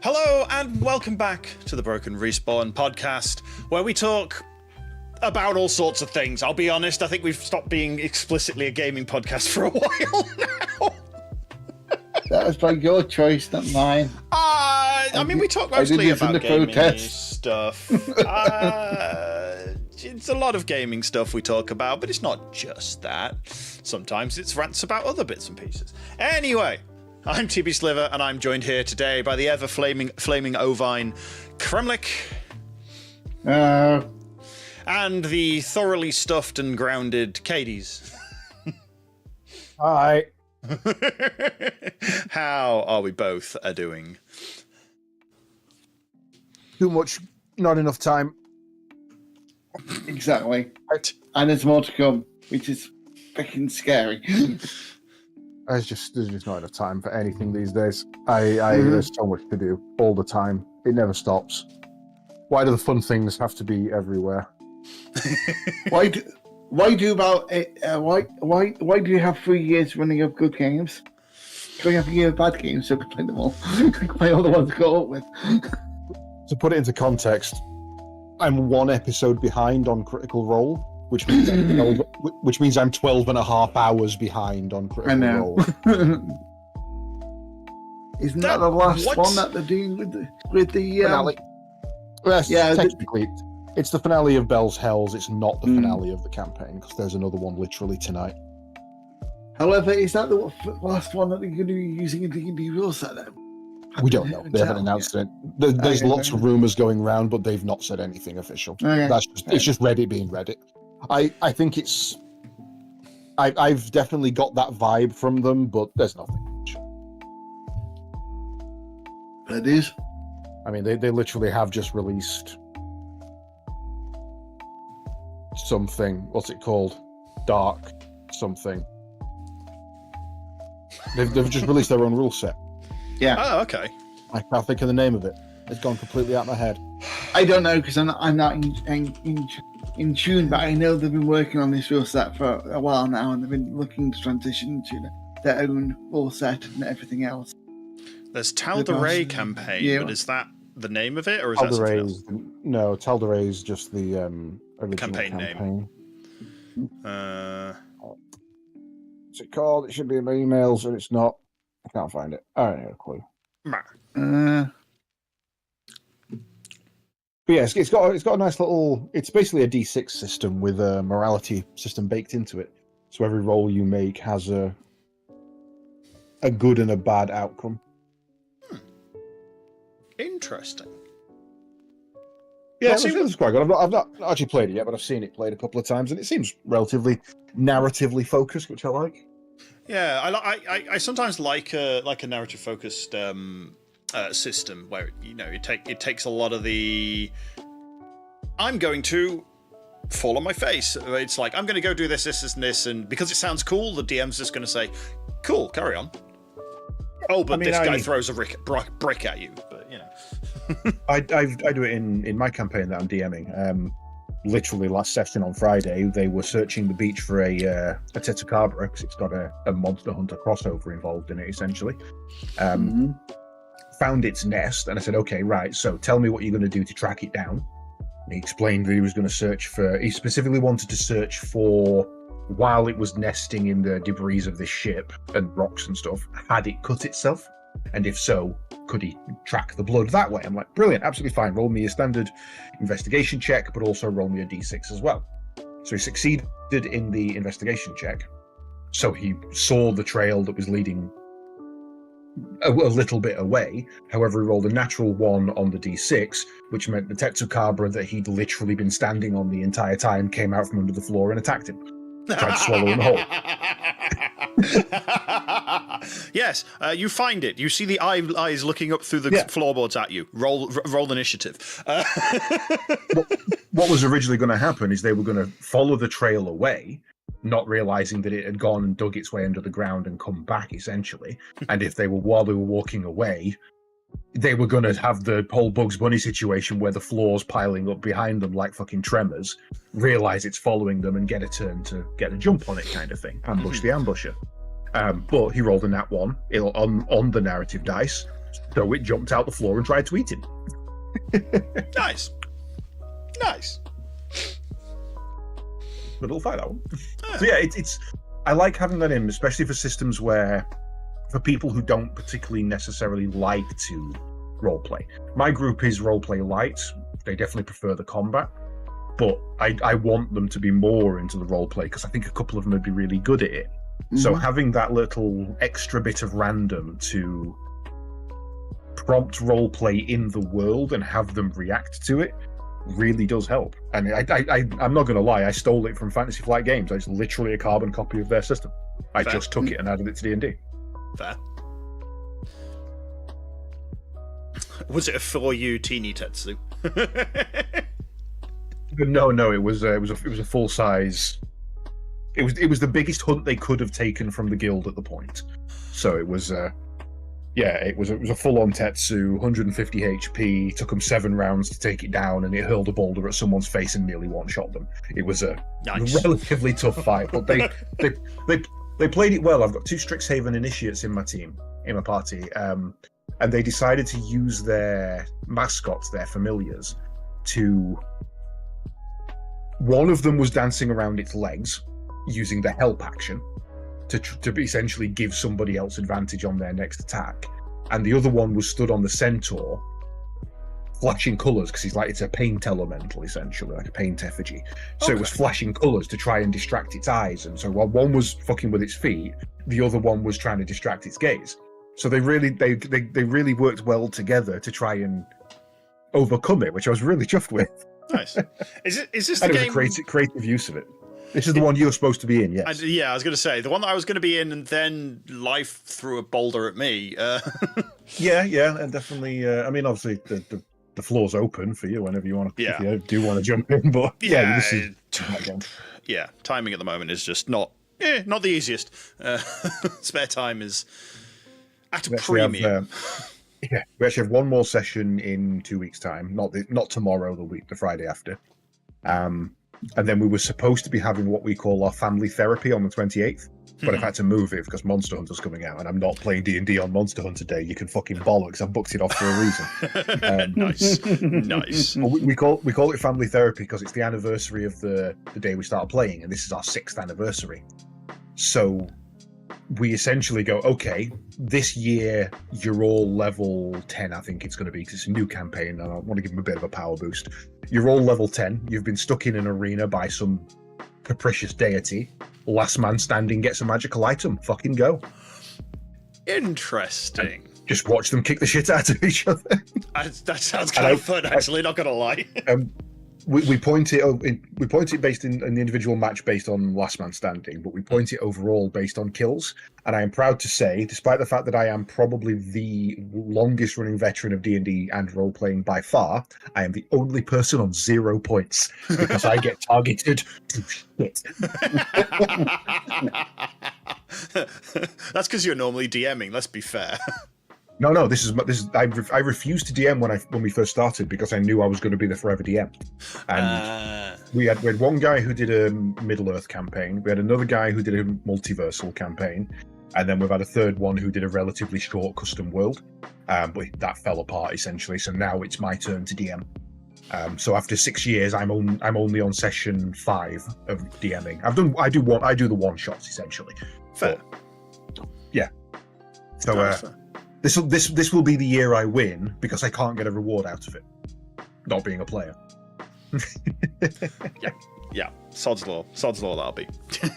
Hello and welcome back to the Broken Respawn podcast, where we talk about all sorts of things. I'll be honest, I think we've stopped being explicitly a gaming podcast for a while now. That was by your choice, not mine. I mean, we talk mostly about gaming stuff. It's a lot of gaming stuff we talk about, but it's not just that. Sometimes it's rants about other bits and pieces. Anyway, I'm TBSliver, and I'm joined here today by the ever-flaming ovine Kremlik. And the thoroughly stuffed and grounded Caedes. Hi. How are we both doing? Too much, not enough time. Exactly. And there's more to come, which is freaking scary. There's just not enough time for anything these days. There's so much to do all the time. It never stops. Why do the fun things have to be everywhere? Why do you have 3 years running of good games? Can we have a year of bad games so we can play them all? Play all the ones I got up with. To put it into context, I'm 1 episode behind on Critical Role, which means I'm 12 and a half hours behind on Critical Role. Isn't that the last one that they're doing with the finale? Yes, yeah, technically, it's the finale of Bell's Hells. It's not the finale of the campaign, because there's another one literally tonight. However, is that the last one that they're going to be using in the D&D rule set then? We don't know. They haven't announced it. There's lots of rumors going around, but they've not said anything official. It's just Reddit being Reddit. I think it's... I've definitely got that vibe from them, but there's nothing much. It is. I mean, they literally have just released something. What's it called? Dark something. They've just released their own rule set. Yeah. Oh, okay. I can't think of the name of it. It's gone completely out of my head. I don't know, because I'm not in tune, but I know they've been working on this rule set for a while now, and they've been looking to transition to their own rule set and everything else. There's Tal'Darai campaign, but is that the name of it, or is that something else? No, Tal'Darai is just the original campaign name. What's it called? It should be in my emails, and it's not. I can't find it. I don't have a clue. But yeah, it's got a nice little. It's basically a D6 system with a morality system baked into it. So every roll you make has a good and a bad outcome. Interesting. Yeah, it was quite good. I've not actually played it yet, but I've seen it played a couple of times, and it seems relatively narratively focused, which I like. Yeah, I sometimes like a narrative focused system where it takes a lot of the I'm going to fall on my face. It's like I'm going to go do this, and this, and because it sounds cool, the DM's just going to say, "Cool, carry on." Oh, but this guy throws a brick at you. But you know, I do it in my campaign that I'm DMing. Literally last session on Friday, they were searching the beach for a Tetsucabra, because it's got a Monster Hunter crossover involved in it, essentially. Found its nest, and I said, okay, right, so tell me what you're going to do to track it down. And he explained that he was going to search for... He specifically wanted to search for, while it was nesting in the debris of this ship and rocks and stuff, had it cut itself? And if so, could he track the blood that way? I'm like, brilliant, absolutely fine. Roll me a standard investigation check, but also roll me a d6 as well. So he succeeded in the investigation check. So he saw the trail that was leading a little bit away. However, he rolled a natural 1 on the d6, which meant the Tetsucabra that he'd literally been standing on the entire time came out from under the floor and attacked him. Tried to swallow him whole. Yes, you find it. You see the eyes looking up through the floorboards at you. Roll initiative. What was originally going to happen is they were going to follow the trail away, not realizing that it had gone and dug its way under the ground and come back, essentially. And while they were walking away, they were going to have the whole Bugs Bunny situation where the floor's piling up behind them like fucking Tremors, realize it's following them and get a turn to get a jump on it, kind of thing. Ambush the ambusher. But he rolled a nat 1 on the narrative dice, So it jumped out the floor and tried to eat him. Nice. Nice. But it'll fight that one. So yeah, it's. I like having that in, especially for systems where, for people who don't particularly necessarily like to roleplay. My group is roleplay light. They definitely prefer the combat, but I want them to be more into the roleplay because I think a couple of them would be really good at it. So having that little extra bit of random to prompt roleplay in the world and have them react to it really does help. And I'm not going to lie, I stole it from Fantasy Flight Games. It's literally a carbon copy of their system. I just took it and added it to D&D. Fair. Was it a for you teeny Tetsu? No, it was a full size. It was the biggest hunt they could have taken from the guild at the point. So it was it was a full on Tetsu, 150 HP. Took them 7 rounds to take it down, and it hurled a boulder at someone's face and nearly one-shot them. It was a relatively tough fight, but they played it well. I've got 2 Strixhaven initiates in my party, and they decided to use their mascots, their familiars, to. One of them was dancing around its legs, using the help action to essentially give somebody else advantage on their next attack, and the other one was stood on the centaur, flashing colours because it's a paint elemental, essentially like a paint effigy. So it was flashing colours to try and distract its eyes, and so while one was fucking with its feet, the other one was trying to distract its gaze. So they really worked well together to try and overcome it, which I was really chuffed with. Nice. Is this the game? It was a creative use of it. This is the one you're supposed to be in, yes. I was going to say, the one that I was going to be in, and then life threw a boulder at me. Yeah, and definitely. I mean, obviously, the floor's open for you whenever you want to. If you do want to jump in, but this is timing at the moment is just not the easiest. Spare time is at a premium. We actually have one more session in 2 weeks' time. Not tomorrow, the Friday after. And then we were supposed to be having what we call our family therapy on the 28th, but I've had to move it because Monster Hunter's coming out, and I'm not playing D&D on Monster Hunter Day. You can fucking bollocks. I've booked it off for a reason. Nice. Well, we call it family therapy because it's the anniversary of the day we started playing, and this is our 6th anniversary. So we essentially go, okay, this year you're all level 10, I think it's going to be, because it's a new campaign, and I want to give them a bit of a power boost. You're all level 10. You've been stuck in an arena by some capricious deity. Last man standing gets a magical item. Fucking go. Interesting. And just watch them kick the shit out of each other. That sounds kind of fun, actually, not going to lie. We point it based in an individual match based on last man standing, but we point it overall based on kills. And I am proud to say, despite the fact that I am probably the longest running veteran of D&D and role playing by far, I am the only person on 0 points because I get targeted to shit. That's because you're normally DMing. Let's be fair. No. This is. I refused to DM when we first started because I knew I was going to be the forever DM. And we had one guy who did a Middle Earth campaign. We had another guy who did a multiversal campaign, and then we've had a third one who did a relatively short custom world. But that fell apart essentially. So now it's my turn to DM. So after 6 years, I'm only on session 5 of DMing. I do the one shots essentially. Fair. But, yeah. So. This will be the year I win because I can't get a reward out of it. Not being a player. Yeah. Sod's law, that'll be.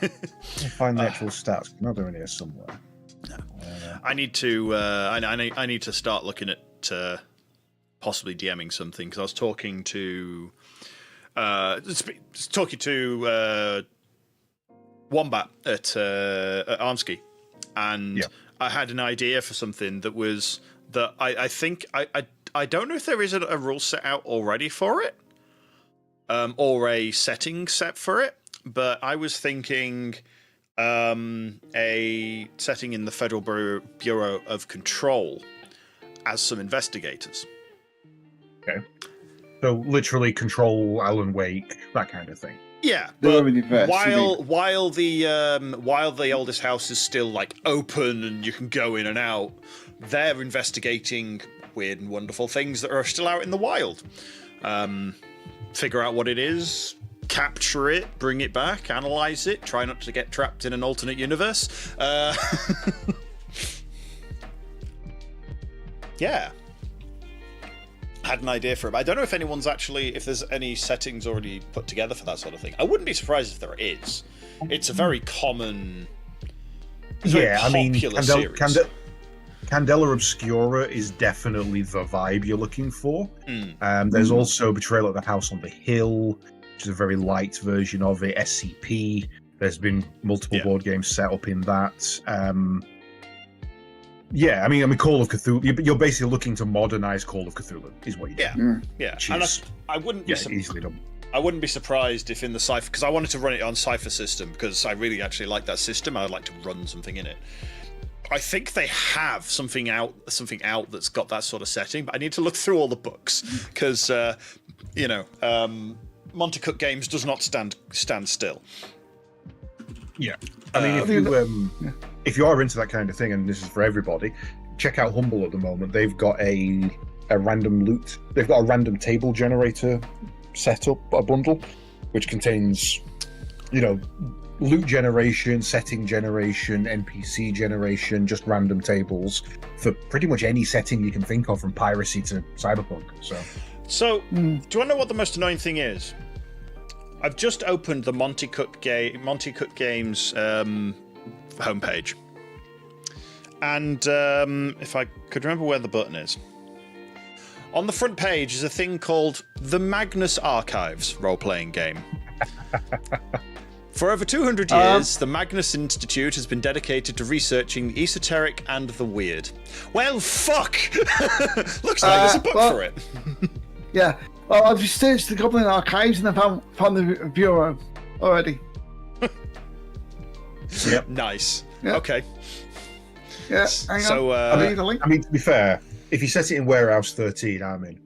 I'll find the actual stats. I know they're in here somewhere. No. I need to. I need to start looking at possibly DMing something because I was talking to Wombat at Armsky, and. Yeah. I had an idea for something that was that I think I don't know if there is a rule set out already for it, or a setting set for it, but I was thinking a setting in the Federal Bureau of Control as some investigators. Okay. So literally control Alan Wake, that kind of thing. Yeah, They're but in universe, while the oldest house is still like open and you can go in and out, they're investigating weird and wonderful things that are still out in the wild. Figure out what it is, capture it, bring it back, analyze it, try not to get trapped in an alternate universe. Yeah. Had an idea for it. But I don't know if anyone's actually, if there's any settings already put together for that sort of thing. I wouldn't be surprised if there is. It's a very common, popular series. Candela Obscura is definitely the vibe you're looking for. There's also Betrayal at the House on the Hill, which is a very light version of it. SCP. There's been multiple board games set up in that. I mean, Call of Cthulhu. You're basically looking to modernize Call of Cthulhu, is what you do. Yeah. And I wouldn't be easily done. I wouldn't be surprised if in the Cypher, because I wanted to run it on Cypher system because I really actually like that system. I'd like to run something in it. I think they have something out that's got that sort of setting, but I need to look through all the books because Monte Cook Games does not stand still. Yeah, I mean, if you are into that kind of thing, and this is for everybody, check out Humble at the moment. They've got a random loot. They've got a random table generator set up, a bundle, which contains, loot generation, setting generation, NPC generation, just random tables for pretty much any setting you can think of, from piracy to cyberpunk. So, do you want to know what the most annoying thing is? I've just opened the Monte Cook Games homepage, and if I could remember where the button is, on the front page is a thing called the Magnus Archives role-playing game. For over 200 years, the Magnus Institute has been dedicated to researching the esoteric and the weird. Well, fuck! Looks like there's a book for it. Yeah. Well, I've just searched the Goblin Archives and I found the bureau already. Yep. Nice. Yep. Okay. Yeah. Hang on. I mean, to be fair, if you set it in Warehouse 13, I'm in.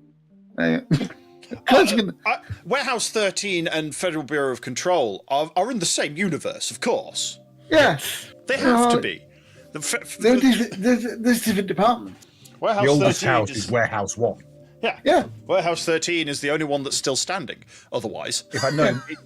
Warehouse 13 and Federal Bureau of Control are in the same universe, of course. Yes. They have to be. There's different departments. The oldest house is Warehouse 1. Yeah. Warehouse 13 is the only one that's still standing. Otherwise,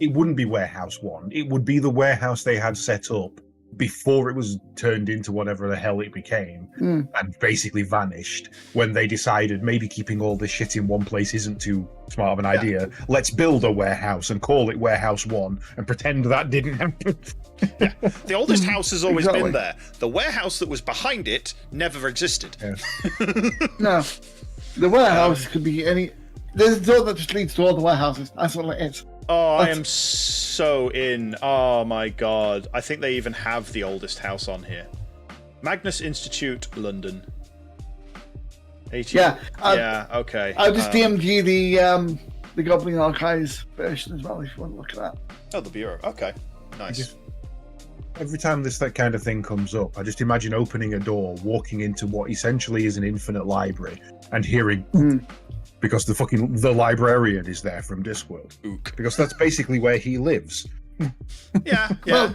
it wouldn't be Warehouse 1. It would be the warehouse they had set up before it was turned into whatever the hell it became and basically vanished when they decided maybe keeping all this shit in one place isn't too smart of an idea. Let's build a warehouse and call it Warehouse 1 and pretend that didn't happen. The oldest house has always been there. The warehouse that was behind it never existed. No. The warehouse could be any. There's a door that just leads to all the warehouses. That's all it is. Oh, I am so in. Oh my god. I think they even have the oldest house on here. Magnus Institute, London. 18. Yeah, okay. I'll just DM'd you the Goblin Archives version as well if you want to look at that. Oh, the Bureau. Okay. Nice. Every time that kind of thing comes up, I just imagine opening a door, walking into what essentially is an infinite library, and hearing because the librarian is there from Discworld. Ook. Because that's basically where he lives. Yeah. Well,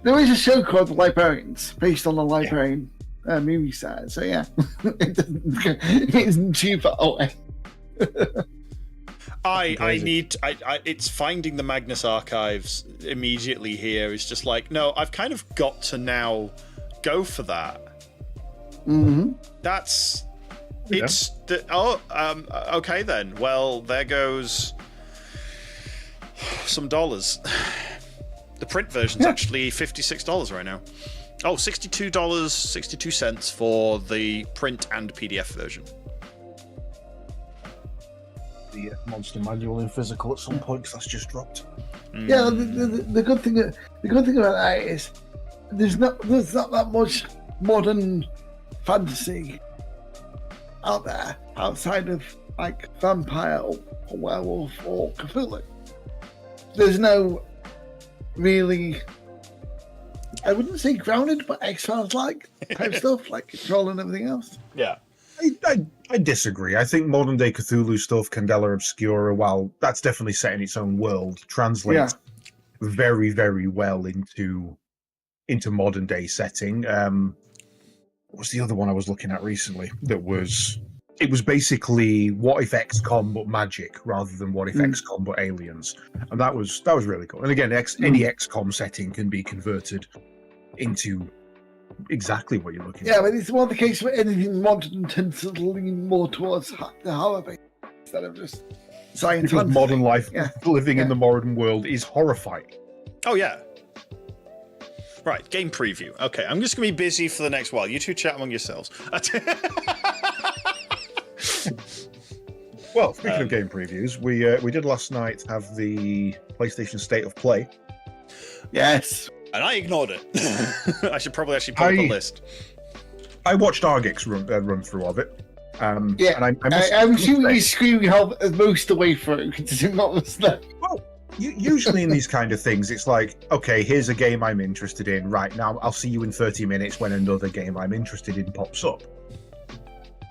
there is a show called The Librarians, based on the Librarian movie set. So yeah, it isn't too far away. It's finding the Magnus Archives immediately here is just like, no, I've kind of got to now go for that. That's okay then. Well, there goes some dollars. The print version's actually $56 right now. Oh, $62.62 for the print and PDF version. The monster manual in physical at some point, because that's just dropped. Yeah, the good thing about that is there's not that much modern fantasy out there outside of like vampire or werewolf or Cthulhu. There's no really, I wouldn't say grounded, but X-Files like type stuff, like Control and everything else. Yeah. I disagree. I think modern day Cthulhu stuff, Candela Obscura, while that's definitely set in its own world, translates very, very well into modern day setting. What was the other one I was looking at recently? It was basically what if XCOM but magic rather than what if XCOM but aliens, and that was really cool. And again, any XCOM setting can be converted into exactly what you're looking at. Yeah, but it's more the case where anything modern tends to lean more towards the horror base instead of just science. Because modern life, living in the modern world, is horrifying. Oh yeah. Right, game preview. Okay, I'm just going to be busy for the next while. You two chat among yourselves. Well, speaking of game previews, we did last night have the PlayStation State of Play. Yes. And I ignored it. I should probably actually pull up a list. I watched Argix run through of it. I'm assuming you screaming most of the way through considering what was there. Well, usually in these kind of things, it's like, okay, here's a game I'm interested in. Right now, I'll see you in 30 minutes when another game I'm interested in pops up.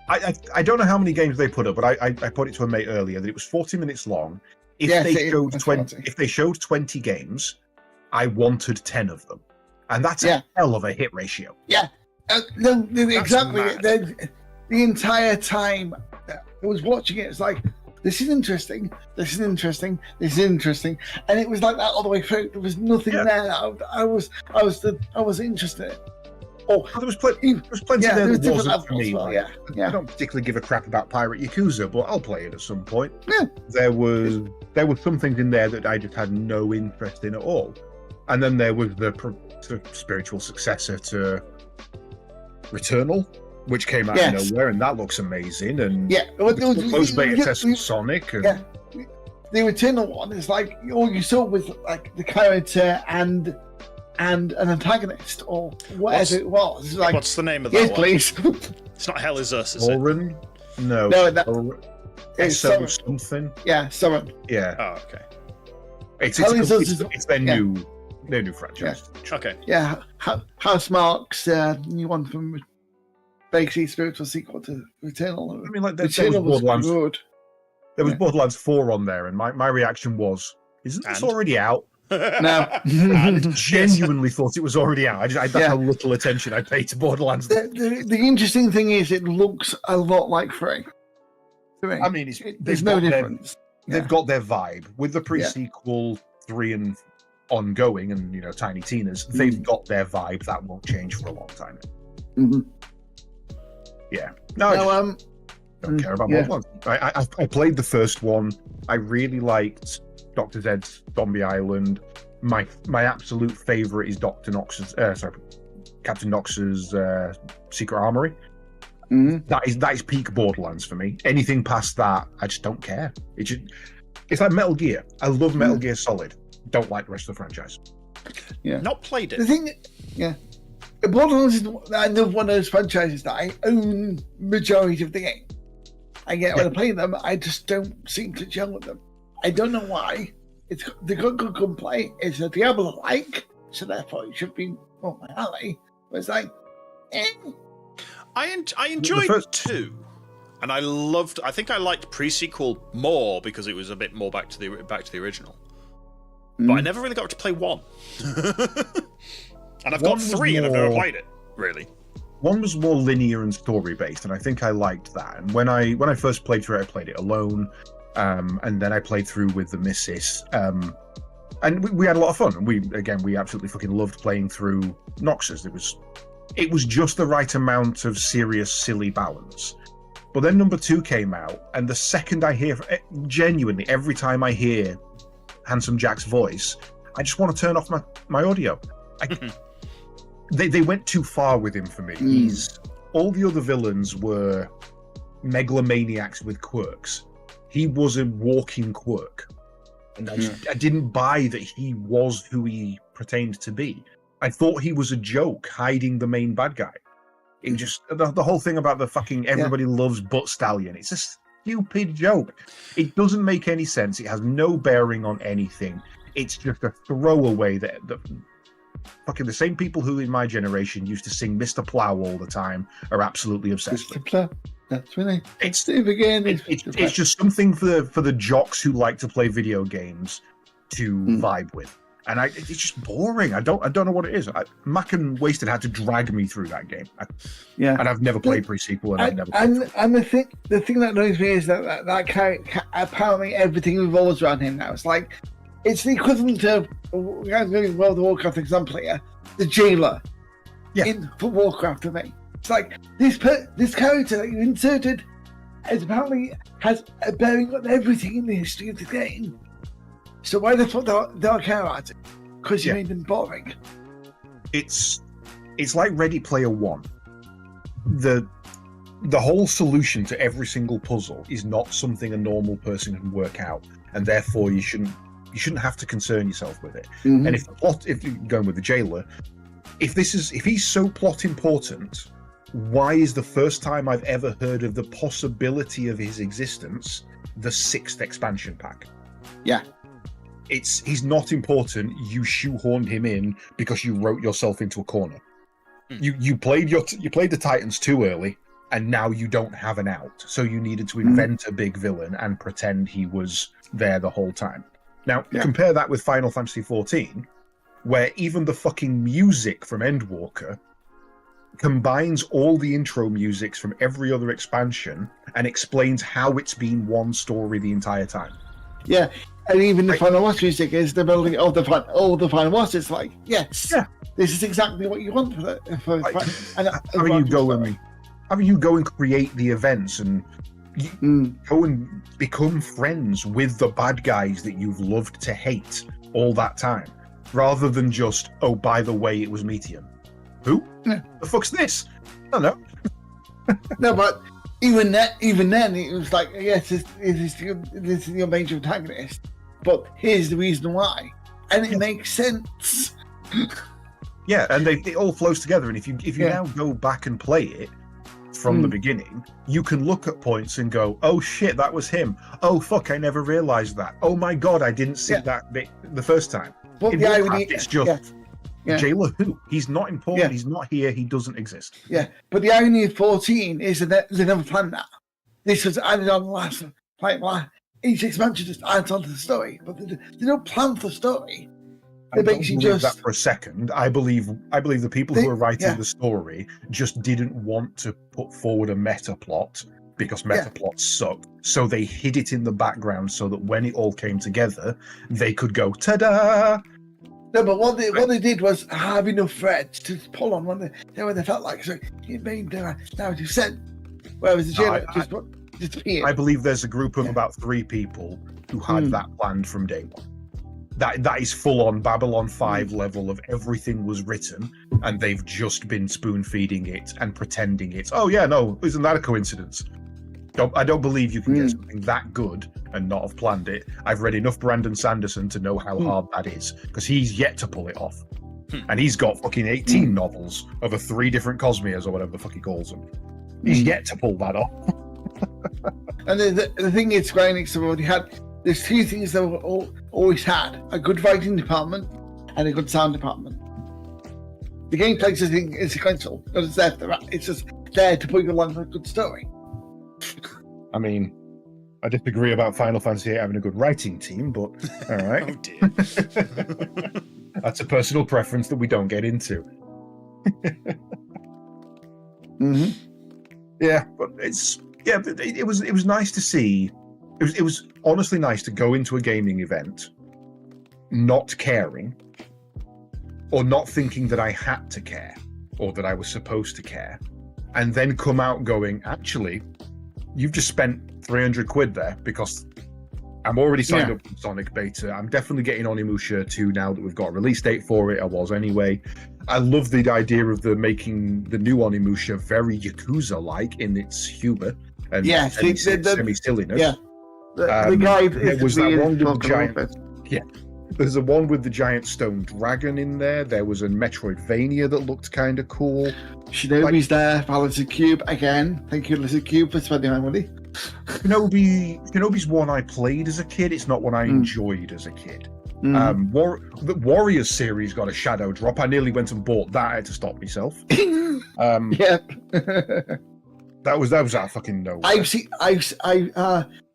I don't know how many games they put up, but I put it to a mate earlier that it was 40 minutes long. If they showed 20 games, I wanted 10 of them, and that's a hell of a hit ratio. Yeah, no, exactly. The entire time I was watching it, it's like, this is interesting, this is interesting, this is interesting, and it was like that all the way through. There was nothing there that I was interested in. There was plenty there that wasn't for me. Well, I don't particularly give a crap about Pirate Yakuza, but I'll play it at some point. Yeah. There were some things in there that I just had no interest in at all. And then there was the spiritual successor to Returnal, which came out of nowhere, and that looks amazing. And closed beta test with Sonic. And... Yeah, the Returnal one is like all you saw was like the character and an antagonist or whatever it was. It's like, what's the name of that one? Please. It's not Hell Is Us, is Oren? it? No, it's something. Yeah, Soren. Yeah. Oh, okay. It's their new franchise. Yeah. Okay. Yeah, Housemarque's new one from basically spiritual sequel to Returnal. I mean, like there was Borderlands. There was Borderlands 4 on there, and my reaction was, "Isn't this already out?" No, I genuinely thought it was already out. That's how little attention I paid to Borderlands. The interesting thing is, it looks a lot like 3. I mean, there's no difference. They've got their vibe with the pre-sequel 3 and ongoing, and Tiny Tina's. They've got their vibe that won't change for a long time. Mm-hmm. Yeah. No, don't care about Borderlands. I played the first one. I really liked Dr. Zed's Zombie Island. My absolute favorite is Captain Knox's Secret Armory. Mm-hmm. That is peak Borderlands for me. Anything past that, I just don't care. It's like Metal Gear. I love Metal Gear Solid. Don't like the rest of the franchise. Yeah, not played it. The thing, Borderlands is another one of those franchises that I own majority of the game. When I play them, I just don't seem to gel with them. I don't know why. They got good gunplay. It's a Diablo-like, so therefore it should be up my alley. But it's like, I enjoyed 2, and I think I liked pre-sequel more because it was a bit more back to the original. But I never really got to play 1. And I've got 3 and I've never played it, really. 1 was more linear and story-based, and I think I liked that. And when I first played through it, I played it alone. And then I played through with the missus, and we had a lot of fun. And we absolutely fucking loved playing through Noxus. It was just the right amount of serious, silly balance. But then number 2 came out, and the second I hear, genuinely, every time I hear Handsome Jack's voice, I just want to turn off my audio. They went too far with him for me. All the other villains were megalomaniacs with quirks. He was a walking quirk, and I didn't buy that he was who he pretended to be. I thought he was a joke hiding the main bad guy. It just the whole thing about the fucking everybody loves Butt Stallion. It's a stupid joke. It doesn't make any sense. It has no bearing on anything. It's just a throwaway that fucking the same people who in my generation used to sing Mr. Plow all the time are absolutely obsessed with. That's really It's again. it's just something for the jocks who like to play video games to vibe with. And it's just boring. I don't know what it is. Mac and Wasted had to drag me through that game. And I've never played pre-sequel, and I've never. And the thing that annoys me is that character, apparently everything revolves around him now. It's like it's the equivalent of World of Warcraft example here, the jailer, for Warcraft to me. It's like this character that you inserted apparently has a bearing on everything in the history of the game. So why the fuck don't care about it? Because you made them boring. It's like Ready Player One. The whole solution to every single puzzle is not something a normal person can work out, and therefore you shouldn't have to concern yourself with it. And if you're going with the jailer, if he's so plot important, why is the first time I've ever heard of the possibility of his existence the 6th expansion pack? Yeah. He's not important. You shoehorned him in because you wrote yourself into a corner. You played the Titans too early, and now you don't have an out. So you needed to invent a big villain and pretend he was there the whole time. Now compare that with Final Fantasy XIV, where even the fucking music from Endwalker combines all the intro musics from every other expansion and explains how it's been one story the entire time. Yeah. And even the final boss music is the building of the final boss. It's like, this is exactly what you want for having you go and create the events and go and become friends with the bad guys that you've loved to hate all that time, rather than just, oh, by the way, it was Meteion. Who? The fuck's this? I don't know. No, but even then, it was like, yes, this is your major antagonist. But here's the reason why, and it makes sense. Yeah, and it all flows together. And if you now go back and play it from the beginning, you can look at points and go, "Oh shit, that was him. Oh fuck, I never realized that. Oh my god, I didn't see that bit the first time." But in Warcraft, it's just jailer who? He's not important. He's not here. He doesn't exist. Yeah, but the irony of 14 is that they never planned that. This was added on last. Each expansion just adds on to the story, but they don't plan for the story. They basically just that for a second. I believe the people who are writing the story just didn't want to put forward a meta plot because meta plots suck. So they hid it in the background so that when it all came together, they could go ta-da. No, but what they did was have enough threads to pull on when they felt like. So it made their narrative sense. Whereas the jailer just appeared. I believe there's a group of about 3 people who had that planned from day one. That is full on Babylon 5 level of everything was written, and they've just been spoon feeding it and pretending it's. Oh yeah, no, isn't that a coincidence? I don't believe you can get something that good and not have planned it. I've read enough Brandon Sanderson to know how hard that is, because he's yet to pull it off. And he's got fucking 18 novels over 3 different Cosmeres or whatever the fuck he calls them. He's yet to pull that off. And the thing is, Square Enix have already had. There's 2 things they've always had: a good writing department and a good sound department. The gameplay is sequential, but it's just there to put you along with a good story. I mean, I disagree about Final Fantasy VIII having a good writing team, but all right. Oh dear. That's a personal preference that we don't get into. Yeah, but it was nice to see. It was honestly nice to go into a gaming event not caring or not thinking that I had to care or that I was supposed to care, and then come out going, actually, you've just spent 300 quid there because I'm already signed up for Sonic Beta. I'm definitely getting Onimusha 2 now that we've got a release date for it. I was anyway. I love the idea of making the new Onimusha very Yakuza-like in its humor and semi-silliness. Yeah. The guy there was that one with the giant. Yeah, there's a one with the giant stone dragon in there. There was a Metroidvania that looked kind of cool. Shinobi's there. Lizard Cube again. Thank you, Lizard Cube, for spending my money. Shinobi's one I played as a kid. It's not one I enjoyed as a kid. The Warriors series got a shadow drop. I nearly went and bought that. I had to stop myself. That was out of fucking nowhere.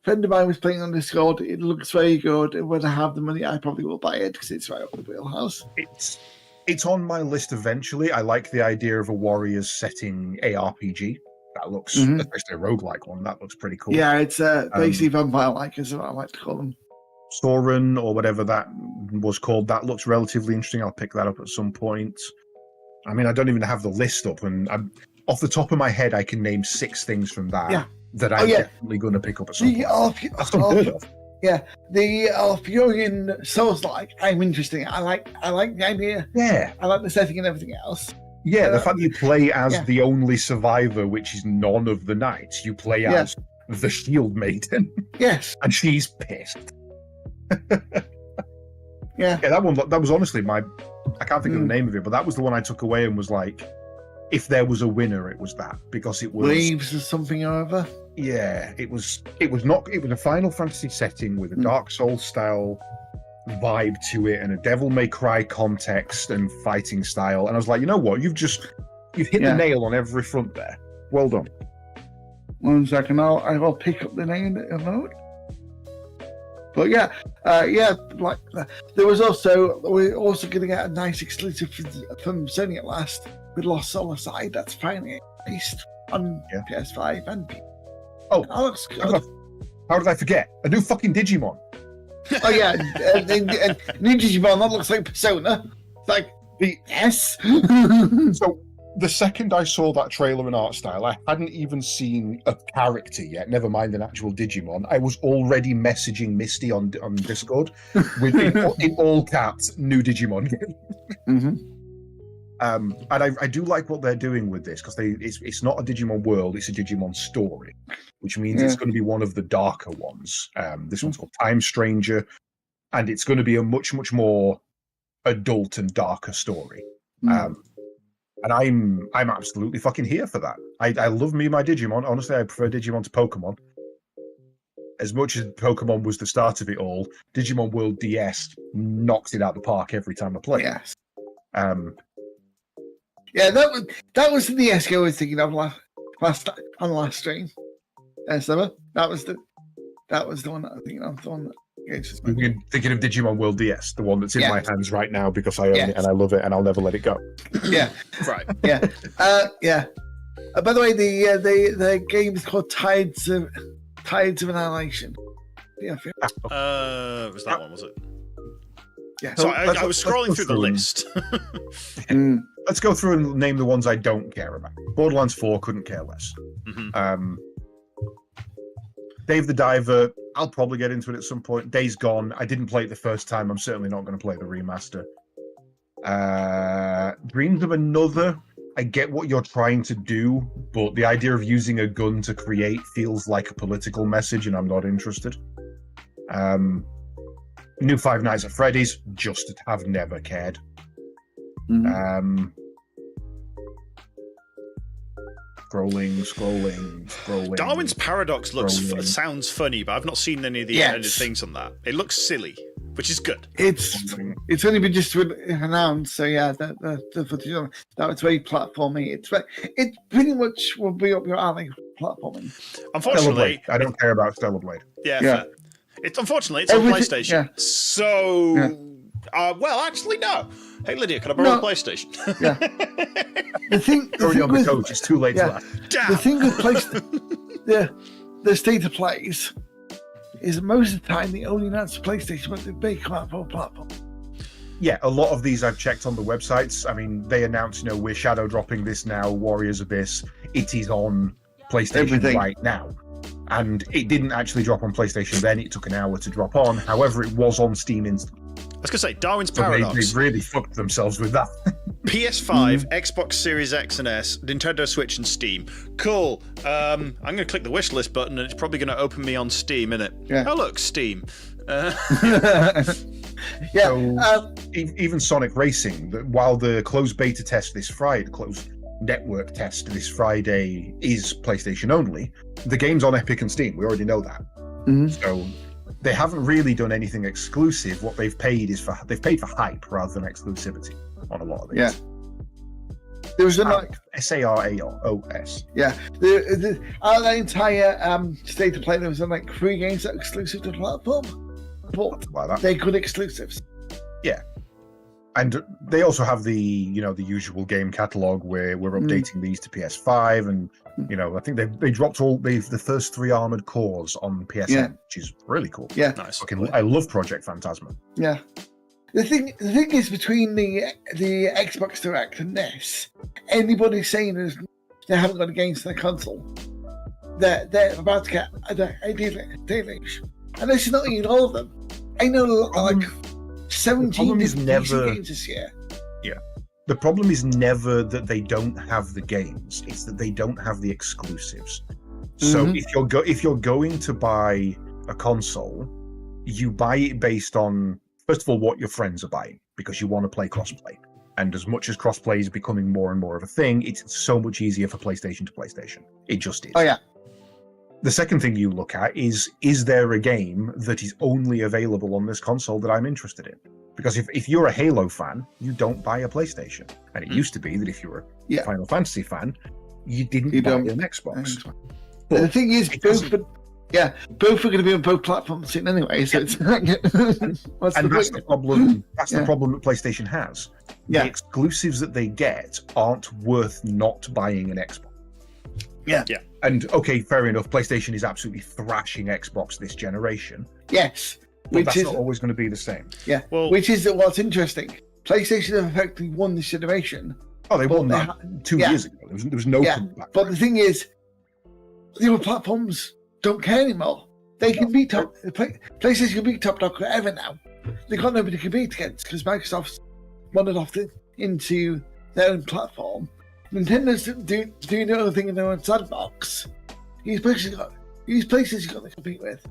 Friend of mine was playing on Discord. It looks very good. And when I have the money, I probably will buy it because it's right up the wheelhouse. It's on my list eventually. I like the idea of a warriors setting ARPG. That looks, especially a roguelike one, that looks pretty cool. Yeah, it's basically vampire-like, is what I like to call them. Soren, or whatever that was called, that looks relatively interesting. I'll pick that up at some point. I mean, I don't even have the list up, and off the top of my head, I can name 6 things from that that I'm definitely going to pick up at some point. That's unheard of. Yeah, the Arthurian Souls-like, I'm interested. I like the idea. Yeah. I like the setting and everything else. Yeah, the fact that you play as the only survivor, which is none of the knights. You play as the Shield Maiden. Yes. And she's pissed. Yeah, that was honestly I can't think of the name of it, but that was the one I took away and was like, if there was a winner, it was that, because it was Waves or something or other. Yeah, it was a Final Fantasy setting with a Dark Souls style vibe to it and a Devil May Cry context and fighting style, and I was like, you know what, you've hit the nail on every front there. Well done. 1 second, I'll pick up the name in a moment. But like we're also going to get a nice exclusive from Sony at last with Lost Soul Aside. That's finally released on PS5 and PC. Oh, that looks good. How did I forget? A new fucking Digimon. Oh yeah, new Digimon that looks like Persona. It's like yes. So the second I saw that trailer and art style, I hadn't even seen a character yet, never mind an actual Digimon. I was already messaging Misty on Discord with in all caps, new Digimon game. And I do like what they're doing with this, because it's not a Digimon world, it's a Digimon story, which means it's going to be one of the darker ones. This one's called Time Stranger, and it's going to be a much, much more adult and darker story. And I'm absolutely fucking here for that. I love me my Digimon. Honestly, I prefer Digimon to Pokemon. As much as Pokemon was the start of it all, Digimon World DS knocks it out the park every time I play. Yes. Yeah, that was the DS I was thinking of last stream. Sliver. That was the one that I'm thinking of. The one that you're thinking of Digimon World DS, the one that's in my hands right now because I own it and I love it and I'll never let it go. Yeah. Right. Yeah. Yeah. By the way, the game is called Tides of Annihilation. Yeah. Was that one? Was it? Yeah. So I was scrolling through the list. Let's go through and name the ones I don't care about. Borderlands 4, couldn't care less. Dave the Diver, I'll probably get into it at some point. Days Gone, I didn't play it the first time. I'm certainly not going to play the remaster. Dreams of Another, I get what you're trying to do, but the idea of using a gun to create feels like a political message, and I'm not interested. New Five Nights at Freddy's, just have never cared. Scrolling. Darwin's Paradox sounds funny, but I've not seen any of the edited things on that. It looks silly, which is good. It's only been just announced, so yeah, the footage on that was very platformy. It pretty much will be up your alley platforming. Unfortunately, I don't care about Stellar Blade. Yeah. It's unfortunately it's on PlayStation. Yeah. So well, actually, no. Hey, Lydia, can I borrow a PlayStation? Yeah. The thing with coach, it's too late for that. Damn. The thing with the state of plays is most of the time they only announce PlayStation, but they come out for a platform. Yeah, a lot of these I've checked on the websites. I mean, they announce, we're shadow dropping this now, Warriors Abyss. It is on PlayStation right now. And it didn't actually drop on PlayStation then. It took an hour to drop on. However, it was on Steam instantly. I was going to say, Darwin's Paradox. They really fucked themselves with that. PS5, Xbox Series X and S, Nintendo Switch and Steam. Cool. I'm going to click the wish list button and it's probably going to open me on Steam, innit? Yeah. Oh, look, Steam. Even Sonic Racing, while the closed beta test this Friday, closed network test this Friday is PlayStation only, the game's on Epic and Steam. We already know that. So they haven't really done anything exclusive. What they've paid is they've paid for hype rather than exclusivity on a lot of these. There was like SARAOS. yeah, out of the entire state of play, there was like 3 games that were exclusive to the platform, but Like that. they're good exclusives. Yeah. And they also have the the usual game catalog where we're updating these to PS5, and I think they dropped the first 3 Armored Cores on PSN, which is really cool. Yeah, Nice. I love Project Phantasma. yeah. The thing is, between the Xbox Direct and this, anybody saying they haven't got a game to their console, they're about to get a deluge. And this is not even all of them. I know like 17 PC games this year. Yeah. The problem is never that they don't have the games; it's that they don't have the exclusives. So if you're going to buy a console, you buy it based on, first of all, what your friends are buying, because you want to play crossplay. And as much as crossplay is becoming more and more of a thing, it's so much easier for PlayStation to PlayStation. It just is. Oh yeah. The second thing you look at is there a game that is only available on this console that I'm interested in? Because if you're a Halo fan, you don't buy a PlayStation. And it used to be that if you were a Final Fantasy fan, you didn't buy an Xbox. But the thing is, both are going to be on both platforms soon anyway. So it's that's the problem. That's the problem that PlayStation has. Yeah. The exclusives that they get aren't worth not buying an Xbox. Yeah. Yeah. And okay, fair enough. PlayStation is absolutely thrashing Xbox this generation. Yes. But that's not always going to be the same. Yeah. Well, which is what's interesting. PlayStation have effectively won this generation. Oh, they won that 2 years ago. There was no comeback. But the thing is, the other platforms don't care anymore. They can beat top. PlayStation can beat top dog forever now. They got nobody to compete against because Microsoft's wandered off into their own platform. Nintendo's doing the other thing in their own sandbox. These places got to compete with.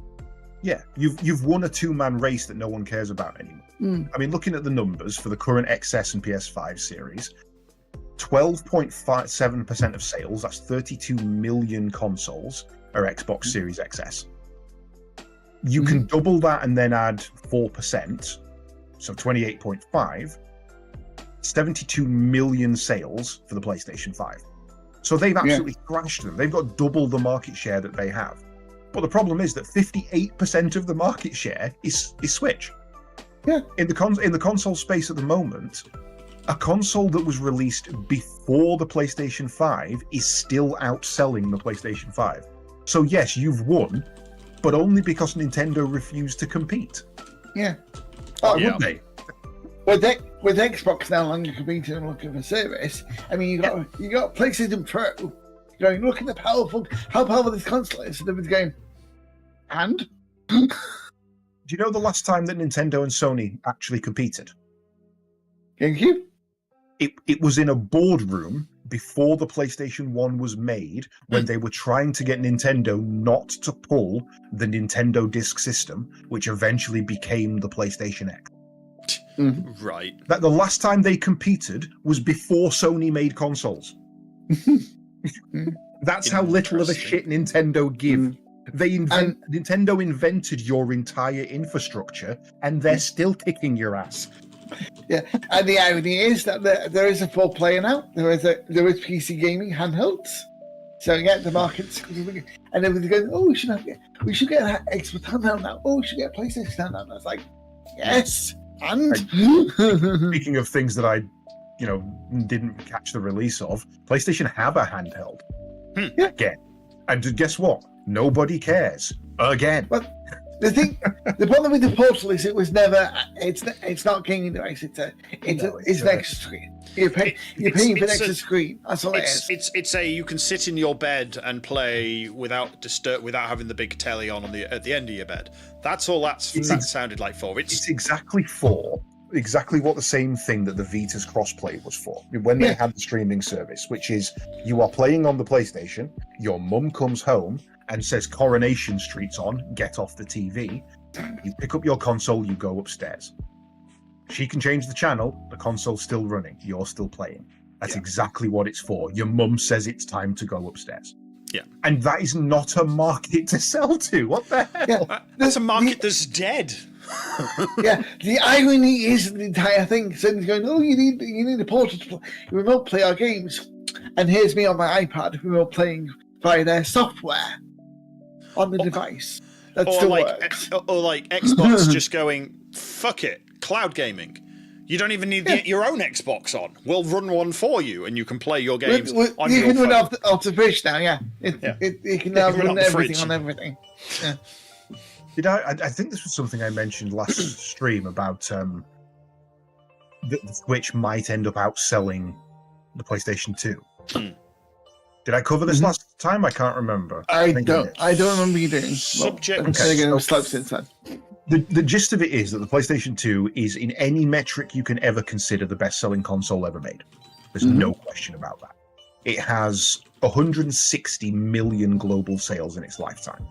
Yeah, you've won a 2-man race that no one cares about anymore. I mean, looking at the numbers for the current XS and PS5 series, 12.57% of sales, that's 32 million consoles, are Xbox Series XS. You can double that and then add 4%, so 28.5, 72 million sales for the PlayStation 5. So they've absolutely thrashed them. They've got double the market share that they have. But the problem is that 58% of the market share is Switch. Yeah. In the console space at the moment, a console that was released before the PlayStation 5 is still outselling the PlayStation 5. So yes, you've won, but only because Nintendo refused to compete. Yeah. Would they? With Xbox no longer competing and looking for service, I mean, you got PlayStation Pro. You're looking at how powerful this console is, and everyone's going, and? Do you know the last time that Nintendo and Sony actually competed? GameCube? It was in a boardroom before the PlayStation 1 was made, when they were trying to get Nintendo not to pull the Nintendo Disk System, which eventually became the PlayStation X. Right. That the last time they competed was before Sony made consoles. That's how little of a shit Nintendo give. Nintendo invented your entire infrastructure, and they're still kicking your ass. Yeah, and the irony is that there is a full player now. There is PC gaming handhelds. So the market's, and everyone's going, oh, we should get an Xbox handheld now. Oh, we should get a PlayStation handheld. And I was like, yes, and speaking of things that I didn't catch the release of, PlayStation have a handheld again, and guess what? Nobody cares again. But the problem with the Portal is it was never. It's not gaming device. It's an extra screen. You're paying for an extra screen. That's all it is. It's you can sit in your bed and play without having the big telly on at the end of your bed. That's all that sounded like for. It's exactly what the same thing that the Vita's crossplay was for. When they had the streaming service, which is you are playing on the PlayStation, your mum comes home and says Coronation Street's on, get off the TV. You pick up your console, you go upstairs. She can change the channel, the console's still running, you're still playing. That's exactly what it's for. Your mum says it's time to go upstairs. Yeah. And that is not a market to sell to. What the hell? That's a market that's dead. Yeah, the irony is the entire thing. Someone's going, "Oh, you need a portal to remote play our games," and here's me on my iPad remote playing via their software on the device. That still works. Or like Xbox just going, "Fuck it, cloud gaming. You don't even need your own Xbox on. We'll run one for you, and you can play your games on you your can phone." run off the fridge now. Yeah, you can now run everything on everything. Yeah. I think this was something I mentioned last stream about the Switch might end up outselling the PlayStation 2. Did I cover this last time? I can't remember. I don't remember you doing. Subject. The gist of it is that the PlayStation 2 is, in any metric you can ever consider, the best-selling console ever made. There's no question about that. It has 160 million global sales in its lifetime.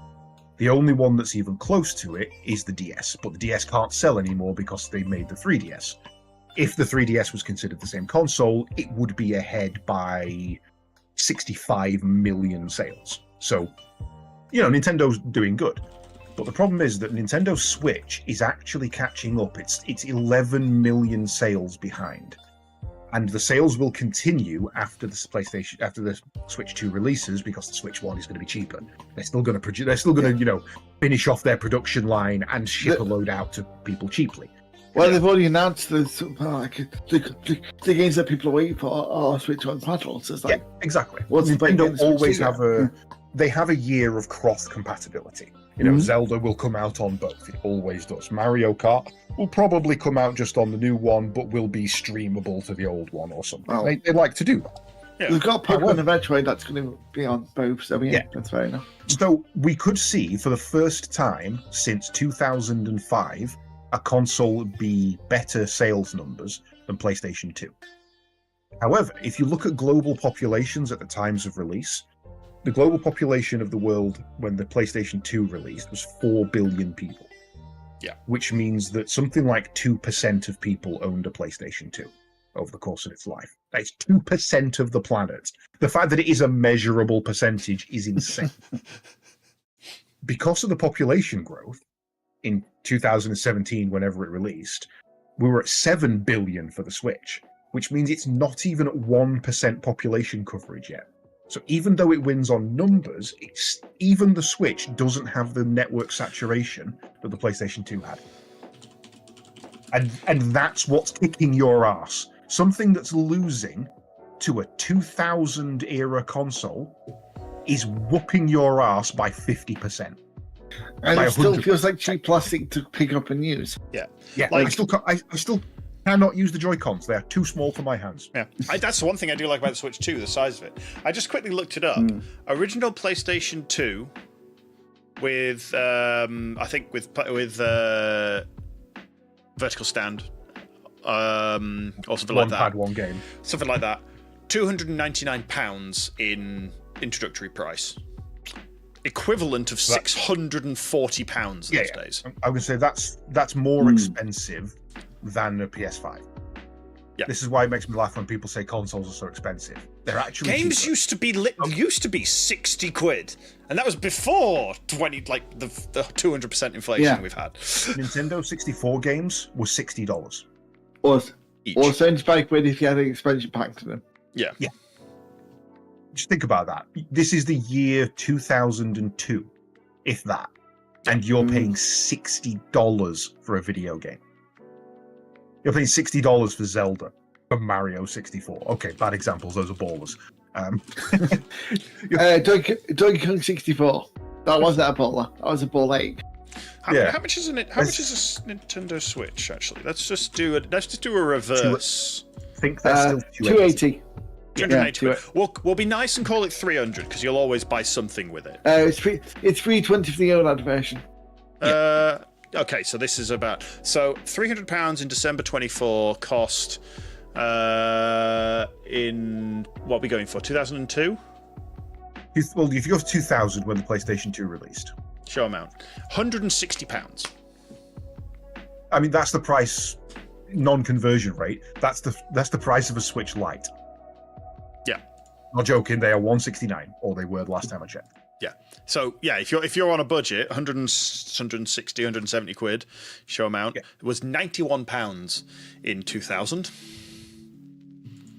The only one that's even close to it is the DS, but the DS can't sell anymore because they made the 3DS. If the 3DS was considered the same console, it would be ahead by 65 million sales. So, Nintendo's doing good. But the problem is that Nintendo Switch is actually catching up. It's 11 million sales behind. And the sales will continue after the Switch 2 releases, because the Switch 1 is going to be cheaper. They're still going to produce. They're still going to, finish off their production line and ship a load out to people cheaply. Well, they've already announced the games that people are waiting for are Switch 1 titles. So it's like, exactly. Nintendo always have they have a year of cross compatibility. Zelda will come out on both. It always does. Mario Kart will probably come out just on the new one, but will be streamable to the old one or something. Well, they like to do that. Yeah. We've got Pokemon and Metroid that's going to be on both, so that's fair enough. So we could see, for the first time since 2005, a console be better sales numbers than PlayStation 2. However, if you look at global populations at the times of release, the global population of the world when the PlayStation 2 released was 4 billion people. Yeah. Which means that something like 2% of people owned a PlayStation 2 over the course of its life. That's 2% of the planet. The fact that it is a measurable percentage is insane. Because of the population growth, in 2017, whenever it released, we were at 7 billion for the Switch, which means it's not even at 1% population coverage yet. So even though it wins on numbers, even the Switch doesn't have the network saturation that the PlayStation 2 had. And that's what's kicking your ass. Something that's losing to a 2000 era console is whooping your ass by 50%. And it still feels like cheap plastic to pick up and use. Yeah. I still cannot use the Joy-Cons. They are too small for my hands. Yeah, that's the one thing I do like about the Switch 2, the size of it. I just quickly looked it up. Original PlayStation 2 with, I think with vertical stand, or something like that. One pad, one game. Something like that. £299 in introductory price. Equivalent of £640 these days. I would say that's more expensive than a PS5. Yeah. This is why it makes me laugh when people say consoles are so expensive. They're actually games cheaper. used to be £60, and that was before the 200% inflation we've had. Nintendo 64 games were $60. Or each. Or £75 if you had an expansion pack to them. Yeah. Just think about that. This is the year 2002, if that, and you're paying $60 for a video game. You're paying $60 for Zelda, for Mario 64. Okay, bad examples. Those are ballers. Donkey Kong 64. That wasn't a baller. That was a ball ache. How much is a Nintendo Switch? Actually, let's just do a reverse. I think that's still 280. 280. We'll be nice and call it 300 because you'll always buy something with it. It's 320 for the OLED version. Okay, so this is about £300 in December 24 cost in what are we going for? 2002? Well, if you go for 2000 when the PlayStation 2 released. Show amount. £160. I mean, that's the price, non-conversion rate. That's the price of a Switch Lite. Yeah. Not joking, they are $169, or they were the last time I checked. Yeah. So yeah, if you're on a budget, 160, 170 quid show amount, it was £91 in 2000.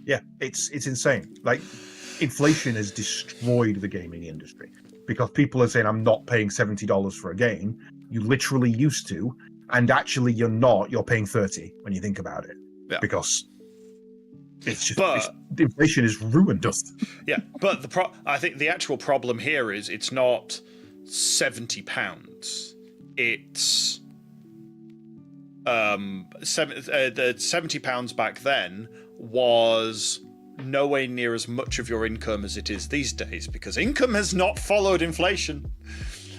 Yeah, it's insane. Like, inflation has destroyed the gaming industry because people are saying, I'm not paying $70 for a game. You literally used to, and actually you're not. You're paying 30 when you think about it. Yeah. Because it's just inflation has ruined us. Yeah, but I think the actual problem here is it's not £70. It's the £70 back then was nowhere near as much of your income as it is these days because income has not followed inflation.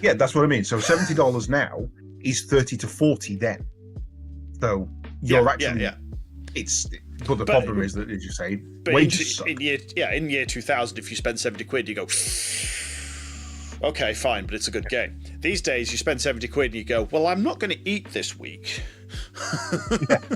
Yeah, that's what I mean. So $70 now is 30 to 40 then. So you're actually it's. But the problem is that, as you say, wages suck. In year 2000, if you spend 70 quid, you go, okay, fine, but it's a good game. These days, you spend 70 quid and you go, well, I'm not going to eat this week.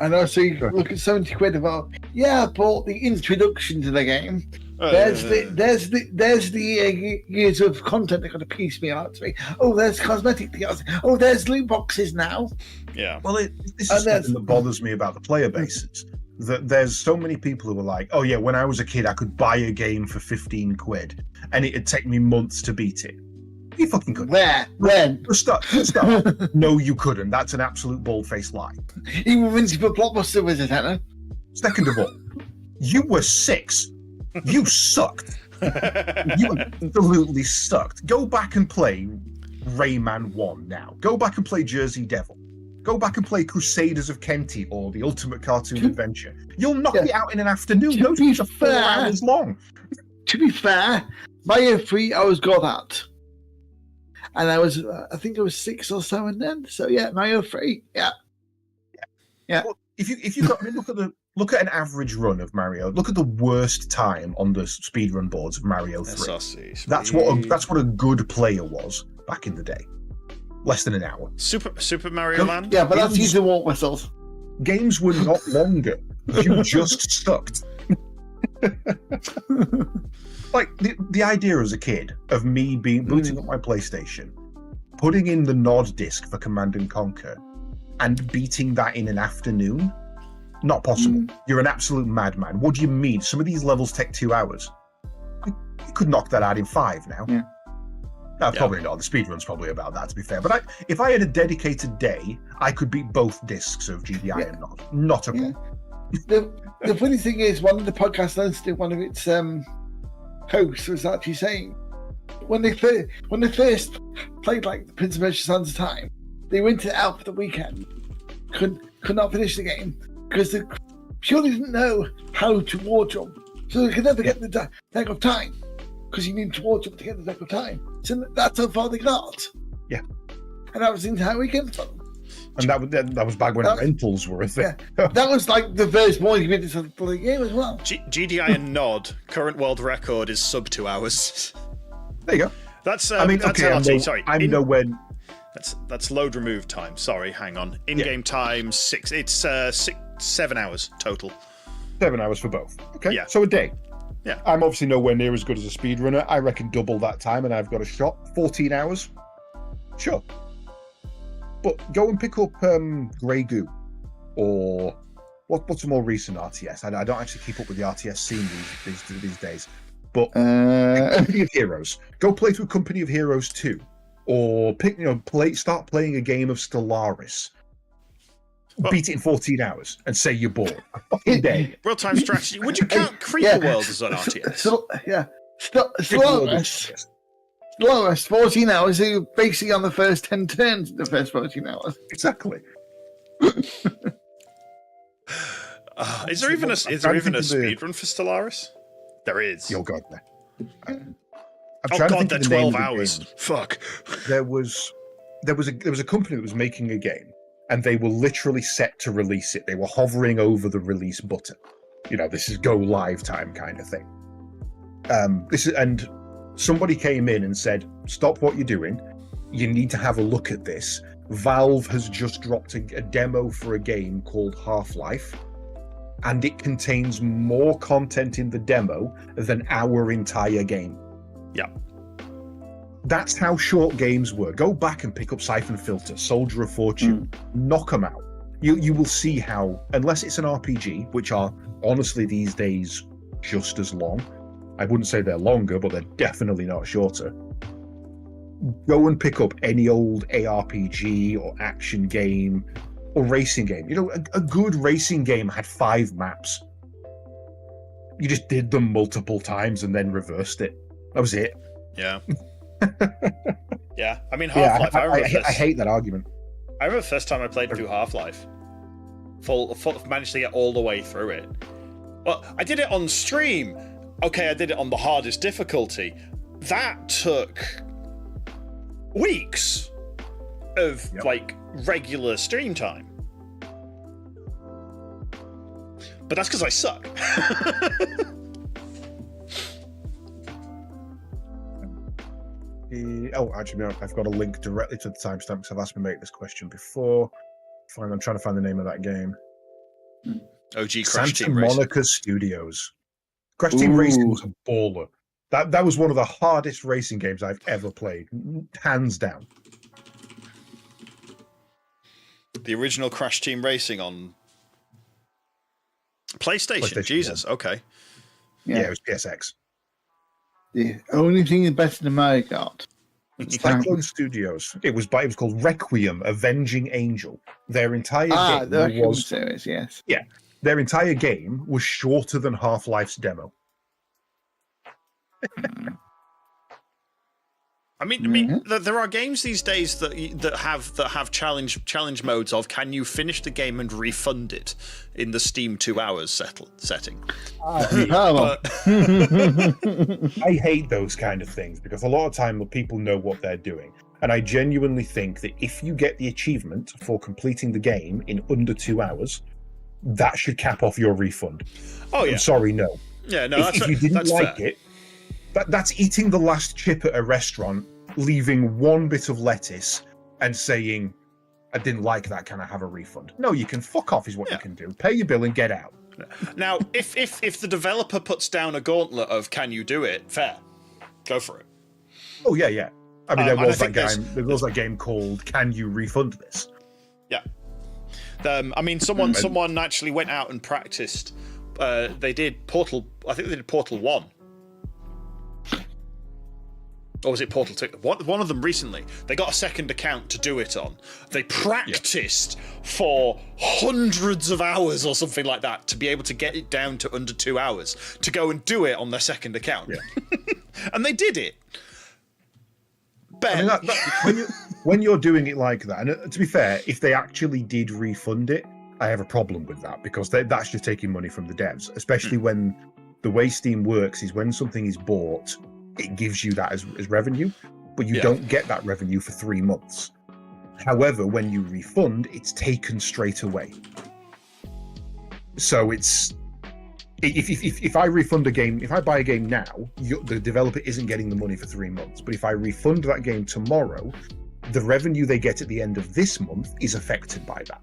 I know, so you look at 70 quid about, I bought the introduction to the game. There's the years of content they're going to piece me out to me. Oh, there's cosmetic deals. Oh, there's loot boxes now. Yeah. Well, this is something that bothers me about the player bases. That there's so many people who are like, oh yeah, when I was a kid, I could buy a game for 15 quid and it'd take me months to beat it. You fucking couldn't. Where? When? Stop. No, you couldn't. That's an absolute bald-faced lie. Even when you put Blockbuster was it, Hannah? Second of all, you were 6. You sucked. You absolutely sucked. Go back and play Rayman 1 now. Go back and play Jersey Devil. Go back and play Crusaders of Kenty or the Ultimate Cartoon Adventure. You'll knock it out in an afternoon. Those games are 4 hours long. To be fair, Mario 3 I was good at. And I think I was 6 or 7 then. So yeah, Mario 3. Yeah. Well, if you got, look at an average run of Mario. Look at the worst time on the speedrun boards of Mario 3. That's what a good player was back in the day. Less than an hour. Super Mario Land? Yeah, but that's using walk whistles. Games were not longer. You just sucked. Like, the idea as a kid of me booting up my PlayStation, putting in the Nod disc for Command & Conquer, and beating that in an afternoon, not possible. You're an absolute madman. What do you mean? Some of these levels take 2 hours. You could knock that out in 5 now. Yeah. Probably not. The speedrun's probably about that, to be fair. But if I had a dedicated day, I could beat both discs of GDI and Nod. Not a problem. The funny thing is, one of the podcasts I listened to, one of its hosts was actually saying, when they first played like the Prince of Persia: Sands of Time, they went it out for the weekend, could not finish the game because they purely didn't know how to war jump, so they could never get the deck of time. Because you need to war jump to get the deck of time. So that's how far they got. Yeah. And that was the entire weekend for them. And that was back when rentals were a thing. Yeah. That was like the first 40 minutes of the game as well. GDI and Nod, current world record is sub 2 hours. There you go. That's sorry. I'm nowhere. That's load remove time. Sorry, hang on. In-game time 6. It's 7 hours total. 7 hours for both. Okay. Yeah. So a day. Yeah. I'm obviously nowhere near as good as a speedrunner. I reckon double that time and I've got a shot. 14 hours. Sure. But go and pick up Grey Goo or what's a more recent RTS? I don't actually keep up with the RTS scene these days. But Company of Heroes. Go play through Company of Heroes 2. Or start playing a game of Stellaris. Beat it in 14 hours and say you're bored. A fucking day. Real-time strategy. Would you count Creeper World as an RTS? Stellaris, 14 hours. So you're basically on the first 10 turns in the first 14 hours. Exactly. Is there even a speedrun for Stellaris? There is. Oh god, they're 12 hours. Fuck. There was a company that was making a game. And they were literally set to release it. They were hovering over the release button. This is go live time kind of thing. And somebody came in and said, stop what you're doing. You need to have a look at this. Valve has just dropped a demo for a game called Half-Life. And it contains more content in the demo than our entire game. Yeah. That's how short games were. Go back and pick up Siphon Filter, Soldier of Fortune, knock them out. You will see how, unless it's an RPG, which are honestly these days just as long. I wouldn't say they're longer, but they're definitely not shorter. Go and pick up any old ARPG or action game or racing game. You know, a good racing game had 5 maps. You just did them multiple times and then reversed it. That was it. Yeah. Yeah. I mean, Half-Life. I hate that argument. I remember the first time I played through Half-Life. Managed to get all the way through it. Well, I did it on stream. Okay, I did it on the hardest difficulty. That took weeks of like regular stream time. But that's because I suck. Actually, no, I've got a link directly to the timestamp because I've asked me to make this question before. I'm trying to find the name of that game. OG Crash Santa Team Racing. Monica Studios. Crash Team Racing was a baller. That was one of the hardest racing games I've ever played, hands down. The original Crash Team Racing on PlayStation. Jesus, yeah. Okay. Yeah, it was PSX. The only thing better than Mario Kart. Cyclone Studios. It was called Requiem, Avenging Angel. Their entire game the Requiem was series, yes. Yeah. Their entire game was shorter than Half-Life's demo. I mean, there are games these days that have challenge modes of can you finish the game and refund it in the Steam 2 hours setting. I hate those kind of things because a lot of time people know what they're doing, and I genuinely think that if you get the achievement for completing the game in under 2 hours, that should cap off your refund. Oh yeah. I'm sorry, no. Yeah, no. If you didn't like it. That's eating the last chip at a restaurant, leaving one bit of lettuce and saying, I didn't like that, can I have a refund? No, you can fuck off is what you can do. Pay your bill and get out. Now, if the developer puts down a gauntlet of can you do it, fair. Go for it. Oh, yeah. I mean, there was that game called Can You Refund This? Yeah. I mean, someone actually went out and practiced. They did Portal, I think they did Portal 1. Or was it Portal 2? One of them recently. They got a second account to do it on. They practiced for hundreds of hours or something like that to be able to get it down to under 2 hours to go and do it on their second account. Yeah. And they did it. Ben. I mean, when you're doing it like that, and to be fair, if they actually did refund it, I have a problem with that because that's just taking money from the devs, especially when the way Steam works is when something is bought, it gives you that as revenue, but you don't get that revenue for 3 months. However, when you refund, it's taken straight away. So it's if I refund a game, if I buy a game now, the developer isn't getting the money for 3 months. But if I refund that game tomorrow, the revenue they get at the end of this month is affected by that.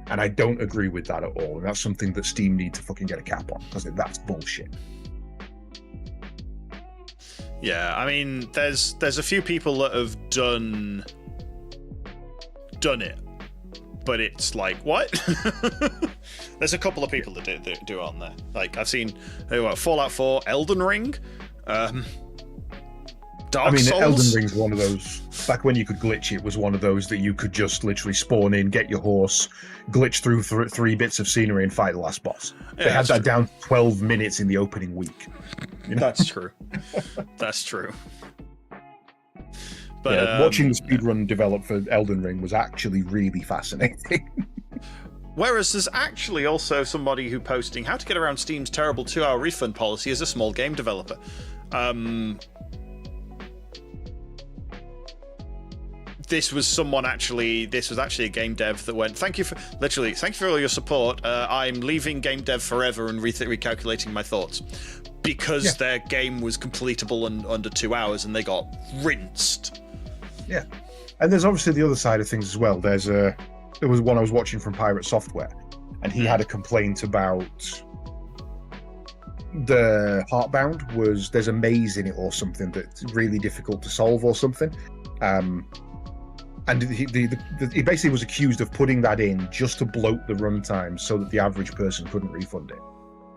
And I don't agree with that at all. And that's something that Steam need to fucking get a cap on because that's bullshit. Yeah, I mean, there's a few people that have done it, but it's like, what? There's a couple of people that do it on there. Like, I've seen Fallout 4, Elden Ring, Dark Souls. Elden Ring's one of those. Back when you could glitch, it was one of those that you could just literally spawn in, get your horse, glitch through 3 bits of scenery, and fight the last boss. Yeah, they had that down to 12 minutes in the opening week. You know? That's true. That's true. But watching the speedrun develop for Elden Ring was actually really fascinating. Whereas there's actually also somebody who posting how to get around Steam's terrible 2-hour refund policy as a small game developer. This was actually a game dev that went, thank you for all your support. I'm leaving game dev forever and recalculating my thoughts because their game was completable in under 2 hours and they got rinsed. Yeah. And there's obviously the other side of things as well. There was one I was watching from Pirate Software, and he had a complaint about the Heartbound was there's a maze in it or something that's really difficult to solve or something. And he basically was accused of putting that in just to bloat the runtime so that the average person couldn't refund it.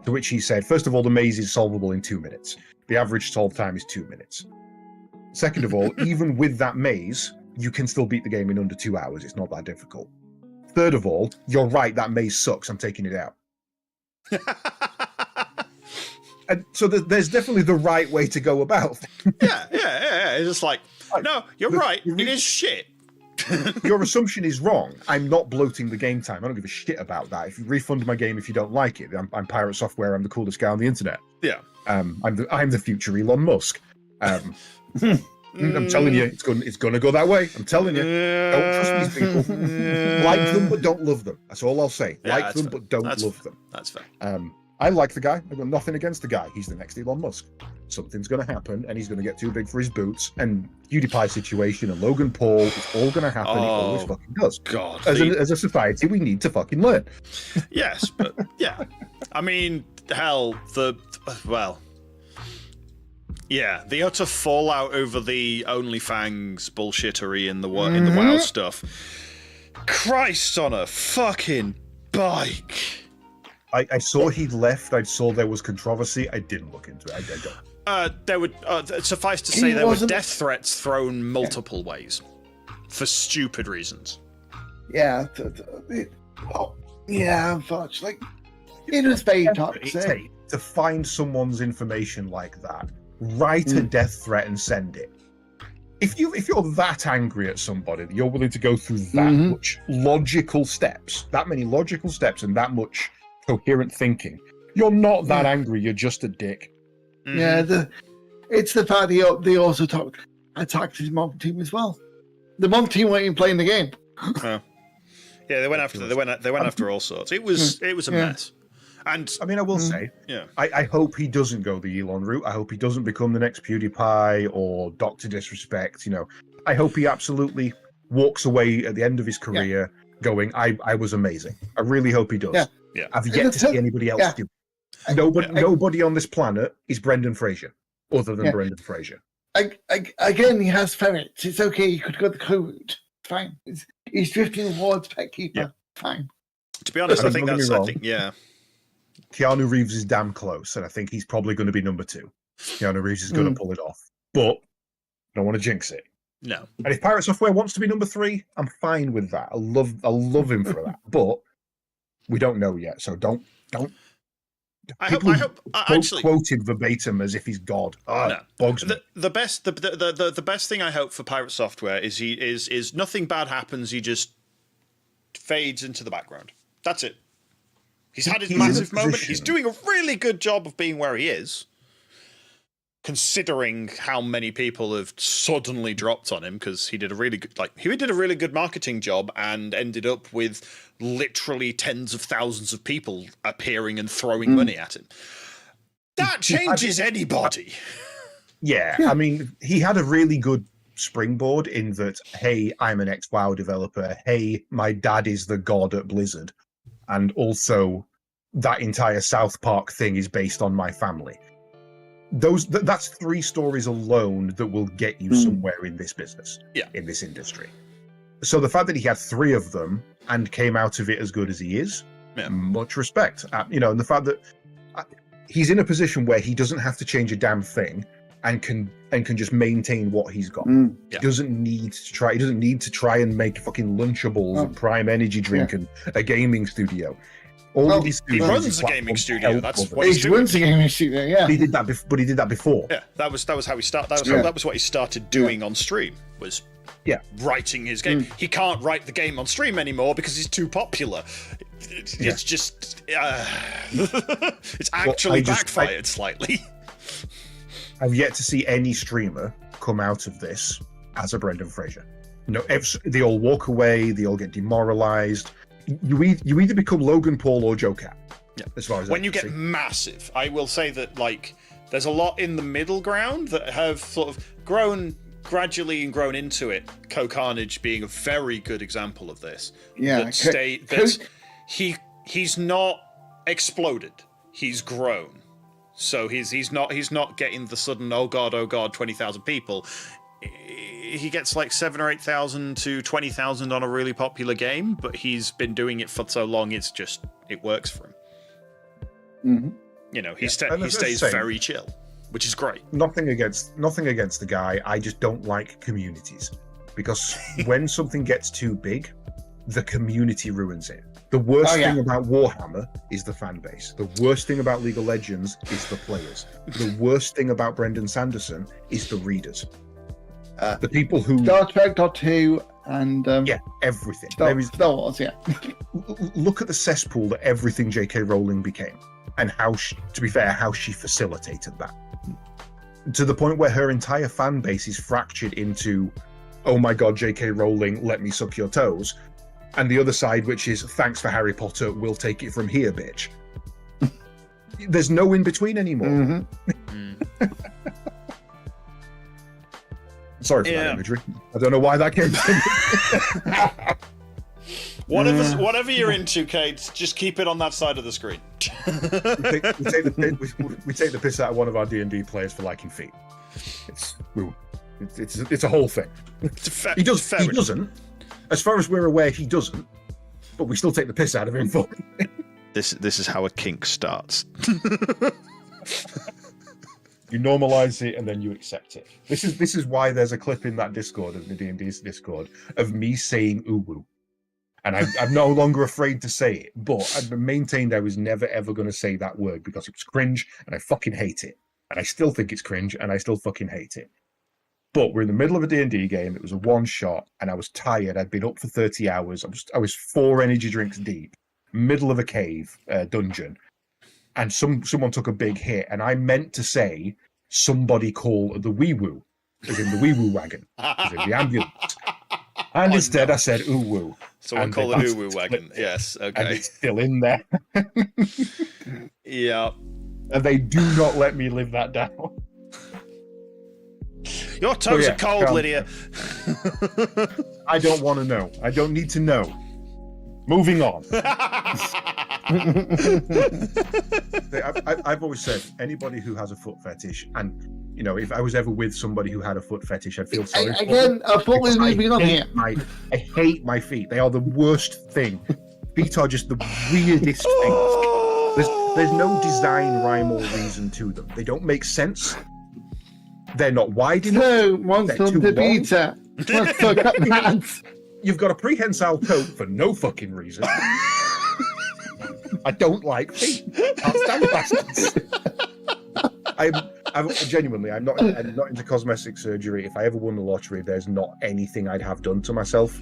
To which he said, first of all, the maze is solvable in 2 minutes. The average solve time is 2 minutes. Second of all, even with that maze, you can still beat the game in under 2 hours. It's not that difficult. Third of all, you're right, that maze sucks. I'm taking it out. And so there's definitely the right way to go about. Yeah. It's just like, no, you're right. It is shit. Your assumption is wrong. I'm not bloating the game time. I don't give a shit about that. If you refund my game if you don't like it, I'm Pirate Software. I'm the coolest guy on the internet. Yeah. I'm the future Elon Musk. I'm telling you, it's gonna go that way. I'm telling you. Don't trust these people. Like them, but don't love them. That's all I'll say. Yeah, like them, but don't love them. That's fair. I like the guy. I've got nothing against the guy. He's the next Elon Musk. Something's going to happen, and he's going to get too big for his boots. And PewDiePie situation and Logan Paul, it's all going to happen. It always fucking does. God. As a society, we need to fucking learn. Yes, but yeah. I mean, hell, the utter fallout over the OnlyFans bullshittery in the WoW stuff. Christ on a fucking bike. I saw he'd left. I saw there was controversy. I didn't look into it. I don't. There would suffice to say there were death threats thrown multiple ways for stupid reasons. Yeah. Unfortunately, it was very toxic. To find someone's information like that, write a death threat and send it. If you're that angry at somebody that you're willing to go through that much logical steps, that many logical steps, and that much coherent thinking, you're not that angry. You're just a dick. Yeah, it's the fact they also attacked his mob team as well. The mob team weren't even playing the game. Yeah, they went after all sorts. It was a mess. And I mean, I will say, I hope he doesn't go the Elon route. I hope he doesn't become the next PewDiePie or Dr. Disrespect. I hope he absolutely walks away at the end of his career going, I was amazing. I really hope he does. Yeah. I've yet to see anybody else do it. Nobody on this planet is Brendan Fraser, other than Brendan Fraser. Again, he has ferrets. It's okay. He could go the co route. Fine. He's drifting towards Pet Keeper. Yeah. Fine. To be honest, I think Keanu Reeves is damn close, and I think he's probably going to be number 2. Keanu Reeves is going to pull it off, but I don't want to jinx it. No. And if Pirate Software wants to be number 3, I'm fine with that. I love him for that, but we don't know yet, so don't. I hope. Actually, quoted verbatim as if he's God. Bugs me. The best thing I hope for Pirate Software is nothing bad happens. He just fades into the background. That's it. He's had his massive moment. He's doing a really good job of being where he is, considering how many people have suddenly dropped on him because he did a really good marketing job and ended up with literally tens of thousands of people appearing and throwing money at him. That changes anybody. Yeah, I mean, he had a really good springboard in that, hey, I'm an ex-WoW developer. Hey, my dad is the god at Blizzard. And also, that entire South Park thing is based on my family. That's 3 stories alone that will get you somewhere in this business, in this industry. So the fact that he had 3 of them and came out of it as good as he is, much respect. And the fact that he's in a position where he doesn't have to change a damn thing and can just maintain what he's got. He doesn't need to try. He doesn't need to try and make fucking Lunchables and Prime Energy Drink and a gaming studio. He runs a gaming studio. That's what he runs a gaming studio. Yeah, he did that. But he did that before. Yeah, that was how he started. That was what he started doing on stream. Was writing his game. He can't write the game on stream anymore because he's too popular. It's just it's actually backfired slightly. I've yet to see any streamer come out of this as a Brendan Fraser. They all walk away. They all get demoralized. You either become Logan Paul or Joe Cat. Yeah. As far as when you get massive, I will say that there's a lot in the middle ground that have sort of grown gradually and grown into it. Carnage being a very good example of this. Yeah, he's not exploded. He's grown. So he's not getting the sudden oh god 20,000 people. He gets like 7,000 or 8,000 to 20,000 on a really popular game, but he's been doing it for so long it works for him. Mm-hmm. You know, he stays very chill, which is great. Nothing against the guy. I just don't like communities, because when something gets too big, the community ruins it. The worst thing about Warhammer is the fan base. The worst thing about League of Legends is the players. The worst thing about Brendan Sanderson is the readers. The people who Star Trek .2 and everything. Star Wars, Look at the cesspool that everything J.K. Rowling became, and how she facilitated that, to the point where her entire fan base is fractured into, oh my god, J.K. Rowling, let me suck your toes, and the other side, which is thanks for Harry Potter, we'll take it from here, bitch. There's no in between anymore. Mm-hmm. Sorry for that imagery. I don't know why that came to me. Whatever you're into, Kate, just keep it on that side of the screen. we take the piss out of one of our D&D players for liking feet. It's a whole thing. He doesn't. As far as we're aware, he doesn't. But we still take the piss out of him for it. This is how a kink starts. You normalize it and then you accept it. This is why there's a clip in that Discord, of the D&D's Discord, of me saying uwu. And I'm no longer afraid to say it, but I've maintained I was never ever going to say that word because it was cringe and I fucking hate it. And I still think it's cringe and I still fucking hate it. But we're in the middle of a D&D game. It was a one shot and I was tired. I'd been up for 30 hours. I was 4 energy drinks deep, middle of a cave dungeon. And someone took a big hit, and I meant to say, somebody call the wee-woo, as in the wee-woo wagon, as in the ambulance. And instead I said, ooh-woo. Someone call the ooh-woo wagon, yes, okay. And it's still in there. Yeah. And they do not let me live that down. Your toes are cold, Lydia. I don't want to know. I don't need to know. Moving on. I've always said, anybody who has a foot fetish, and you know, if I was ever with somebody who had a foot fetish, I'd feel sorry for them. I thought we were moving on here. I hate my feet. They are the worst thing. Feet are just the weirdest things. There's no design, rhyme, or reason to them. They don't make sense. They're not wide enough. No, once on the beta. You've got a prehensile coat for no fucking reason. I don't like feet. Can't stand bastards. I'm genuinely, I'm not into cosmetic surgery. If I ever won the lottery, there's not anything I'd have done to myself.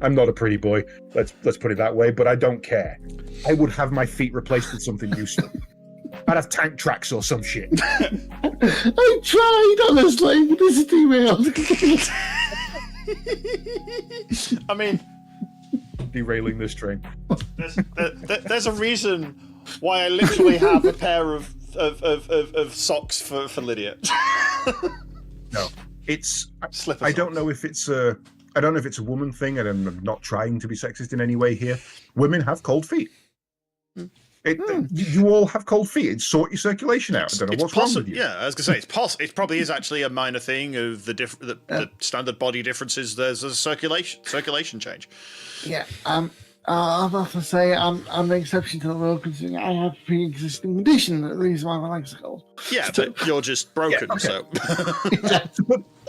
I'm not a pretty boy. Let's put it that way. But I don't care. I would have my feet replaced with something useful. I'd have tank tracks or some shit. I tried, honestly. This is email. I mean, derailing this train. There's a reason why I literally have a pair of socks for Lydia. No, it's Slipper I don't know if it's a woman thing, and I'm not trying to be sexist in any way here. Women have cold feet. You all have cold feet. It sort your circulation out. I don't know what's wrong with you. Yeah, I was going to say, it probably is actually a minor thing of the standard body differences. There's a circulation change. Yeah, I'll have to say I'm an exception to the rule, considering I have a pre-existing condition. The reason why my legs are cold. Yeah, but you're just broken, okay. so.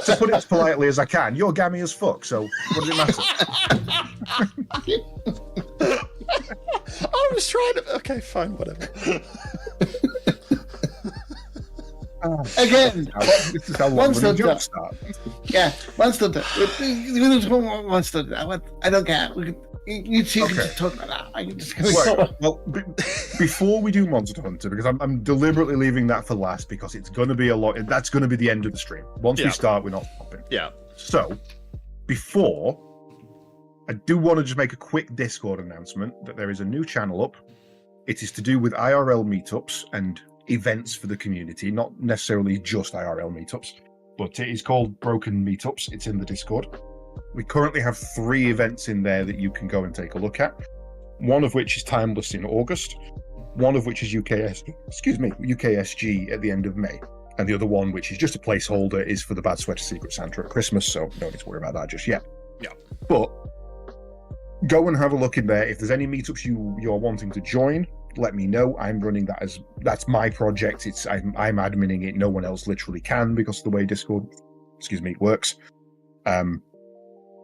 To put it as politely as I can, you're gammy as fuck, so what does it matter? I was trying to. Okay, fine, whatever. Again, this is how long the job start. Yeah, one stutter. One stutter. I don't care. You two can just talk about that. I can just go. Well, before we do Monster Hunter, because I'm deliberately leaving that for last, because it's going to be a lot. That's going to be the end of the stream. Once we start, we're not stopping. Yeah. So, before, I do want to just make a quick Discord announcement that there is a new channel up. It is to do with IRL meetups and events for the community, not necessarily just IRL meetups, but it is called Broken Meetups. It's in the Discord. We currently have 3 events in there that you can go and take a look at. One of which is Timeless in August. one of which is UKSG at the end of May. And the other one, which is just a placeholder, is for the Bad Sweater Secret Santa at Christmas, so no need to worry about that just yet. Yeah. But go and have a look in there. If there's any meetups you're wanting to join, let me know. I'm running that that's my project. I'm adminning it. No one else literally can because of the way Discord, works.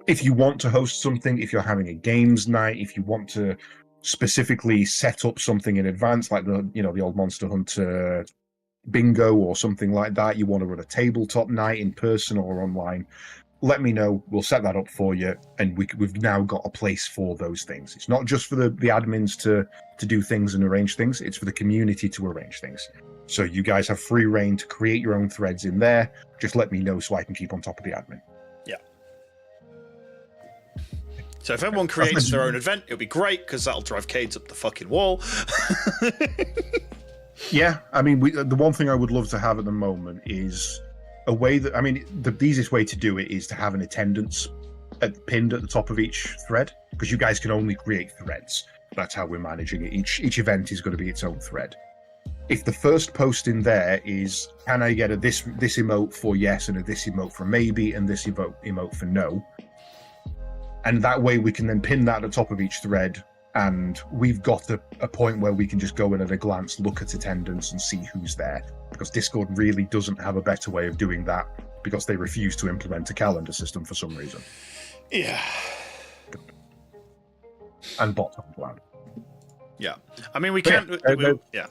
If you want to host something, if you're having a games night, if you want to specifically set up something in advance, like the old Monster Hunter bingo or something like that, you want to run a tabletop night in person or online, let me know. We'll set that up for you, and we've now got a place for those things. It's not just for the admins to do things and arrange things, it's for the community to arrange things. So you guys have free reign to create your own threads in there. Just let me know so I can keep on top of the admin. Yeah. So if everyone creates their own event, it'll be great, because that'll drive Caedes up the fucking wall. Yeah, I mean, the one thing I would love to have at the moment is a way that, I mean, the easiest way to do it is to have an attendance pinned at the top of each thread, because you guys can only create threads. That's how we're managing it. Each event is going to be its own thread. If the first post in there is, can I get this emote for yes, and a this emote for maybe, and this emote for no, and that way we can then pin that at the top of each thread, and we've got a point where we can just go in at a glance, look at attendance, and see who's there. Because Discord really doesn't have a better way of doing that, because they refuse to implement a calendar system for some reason. Yeah. And bots aren't allowed. Yeah. I mean, we can't... Yeah.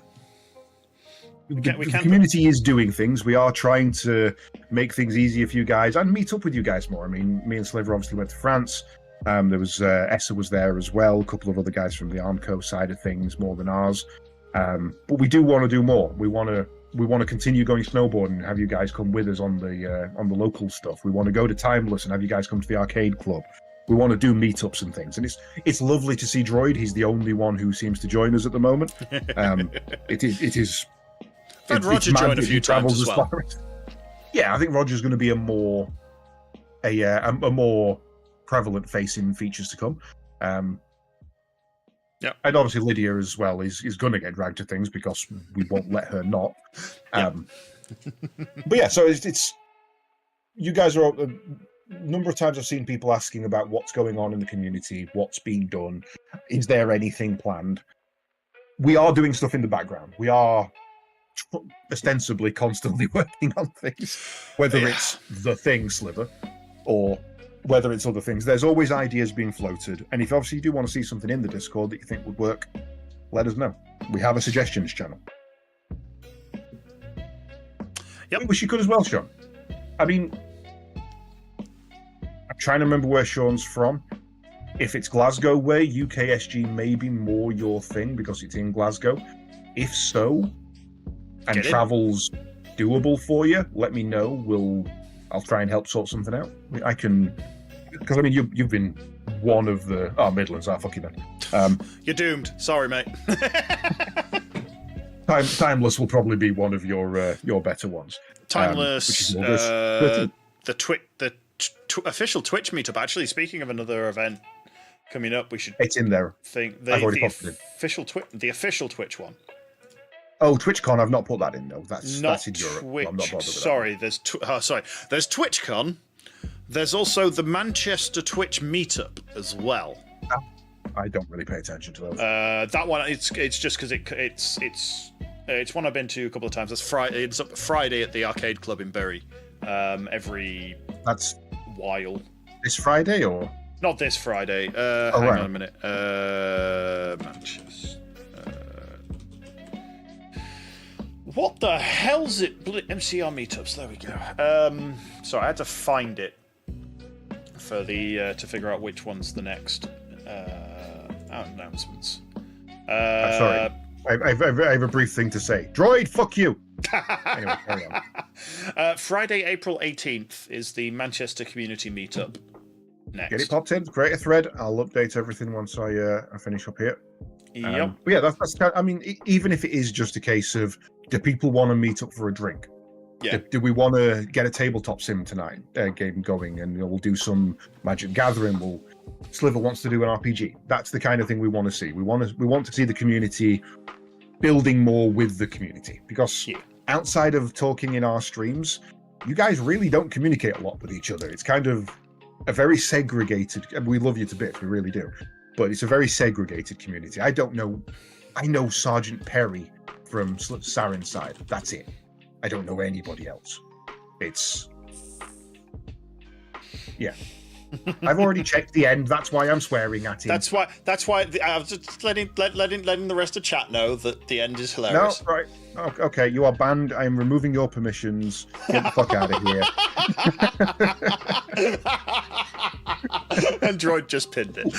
The community is doing things. We are trying to make things easier for you guys and meet up with you guys more. I mean, me and Sliver obviously went to France. There was Essa was there as well. A couple of other guys from the Armco side of things, more than ours. But we do want to do more. We want to continue going snowboarding and have you guys come with us on the local stuff. We want to go to Timeless and have you guys come to the arcade club. We want to do meetups and things, and it's lovely to see Droid. He's the only one who seems to join us at the moment. It is. I've had Roger join a few times as well. Yeah, I think Roger's going to be a more prevalent face in features to come. Yeah, and obviously Lydia as well is going to get dragged to things because we won't let her not. But yeah, so it's you guys are. A number of times I've seen people asking about what's going on in the community, what's being done, is there anything planned? We are doing stuff in the background. We are ostensibly constantly working on things, whether it's the thing, Sliver, or whether it's other things. There's always ideas being floated, and if obviously you do want to see something in the Discord that you think would work, let us know. We have a suggestions channel. Yep. I wish you could as well, Sean. I mean, I'm trying to remember where Sean's from. If it's Glasgow way, UKSG may be more your thing because it's in Glasgow. If so, and travel's doable for you, let me know. I'll try and help sort something out. I can, because I mean you've been one of the Midlands. Fuck you then. You're doomed. Sorry, mate. Timeless will probably be one of your better ones. Timeless. The official Twitch meetup. Actually, speaking of another event coming up, we should. It's in there. I've already posted it. The official Twitch one. Oh, TwitchCon, I've not put that in, though. That's in Europe. Twitch. I'm not bothered with sorry, there's TwitchCon. There's also the Manchester Twitch meetup as well. I don't really pay attention to those. That one, it's just because it's one I've been to a couple of times. It's Friday at the Arcade Club in Bury. That's while. This Friday or not this Friday? Hang on a minute. Manchester. What the hell's it? MCR meetups. There we go. Sorry, I had to find it for the to figure out which one's the next announcements. Sorry, I have a brief thing to say. Droid, fuck you. Anyway, carry on. Friday, April 18th is the Manchester Community Meetup. Next. Get it popped in. Create a thread. I'll update everything once I finish up here. Yep. But yeah, that's. I mean, even if it is just a case of, do people want to meet up for a drink? Yeah. Do we want to get a tabletop sim tonight game going, and we'll do some Magic Gathering? Sliver wants to do an RPG. That's the kind of thing we want to see. We want to see the community building more with the community, because Yeah. outside of talking in our streams, you guys really don't communicate a lot with each other. It's kind of a very segregated, and we love you to bits, we really do, but it's a very segregated community. I know Sergeant Perry from Saren's side. That's it. I don't know anybody else. Yeah. I've already checked the end. That's why I'm swearing at him. That's why I was just letting the rest of chat know that the end is hilarious. No, right. Okay, you are banned. I am removing your permissions. Get the fuck out of here. Android just pinned it.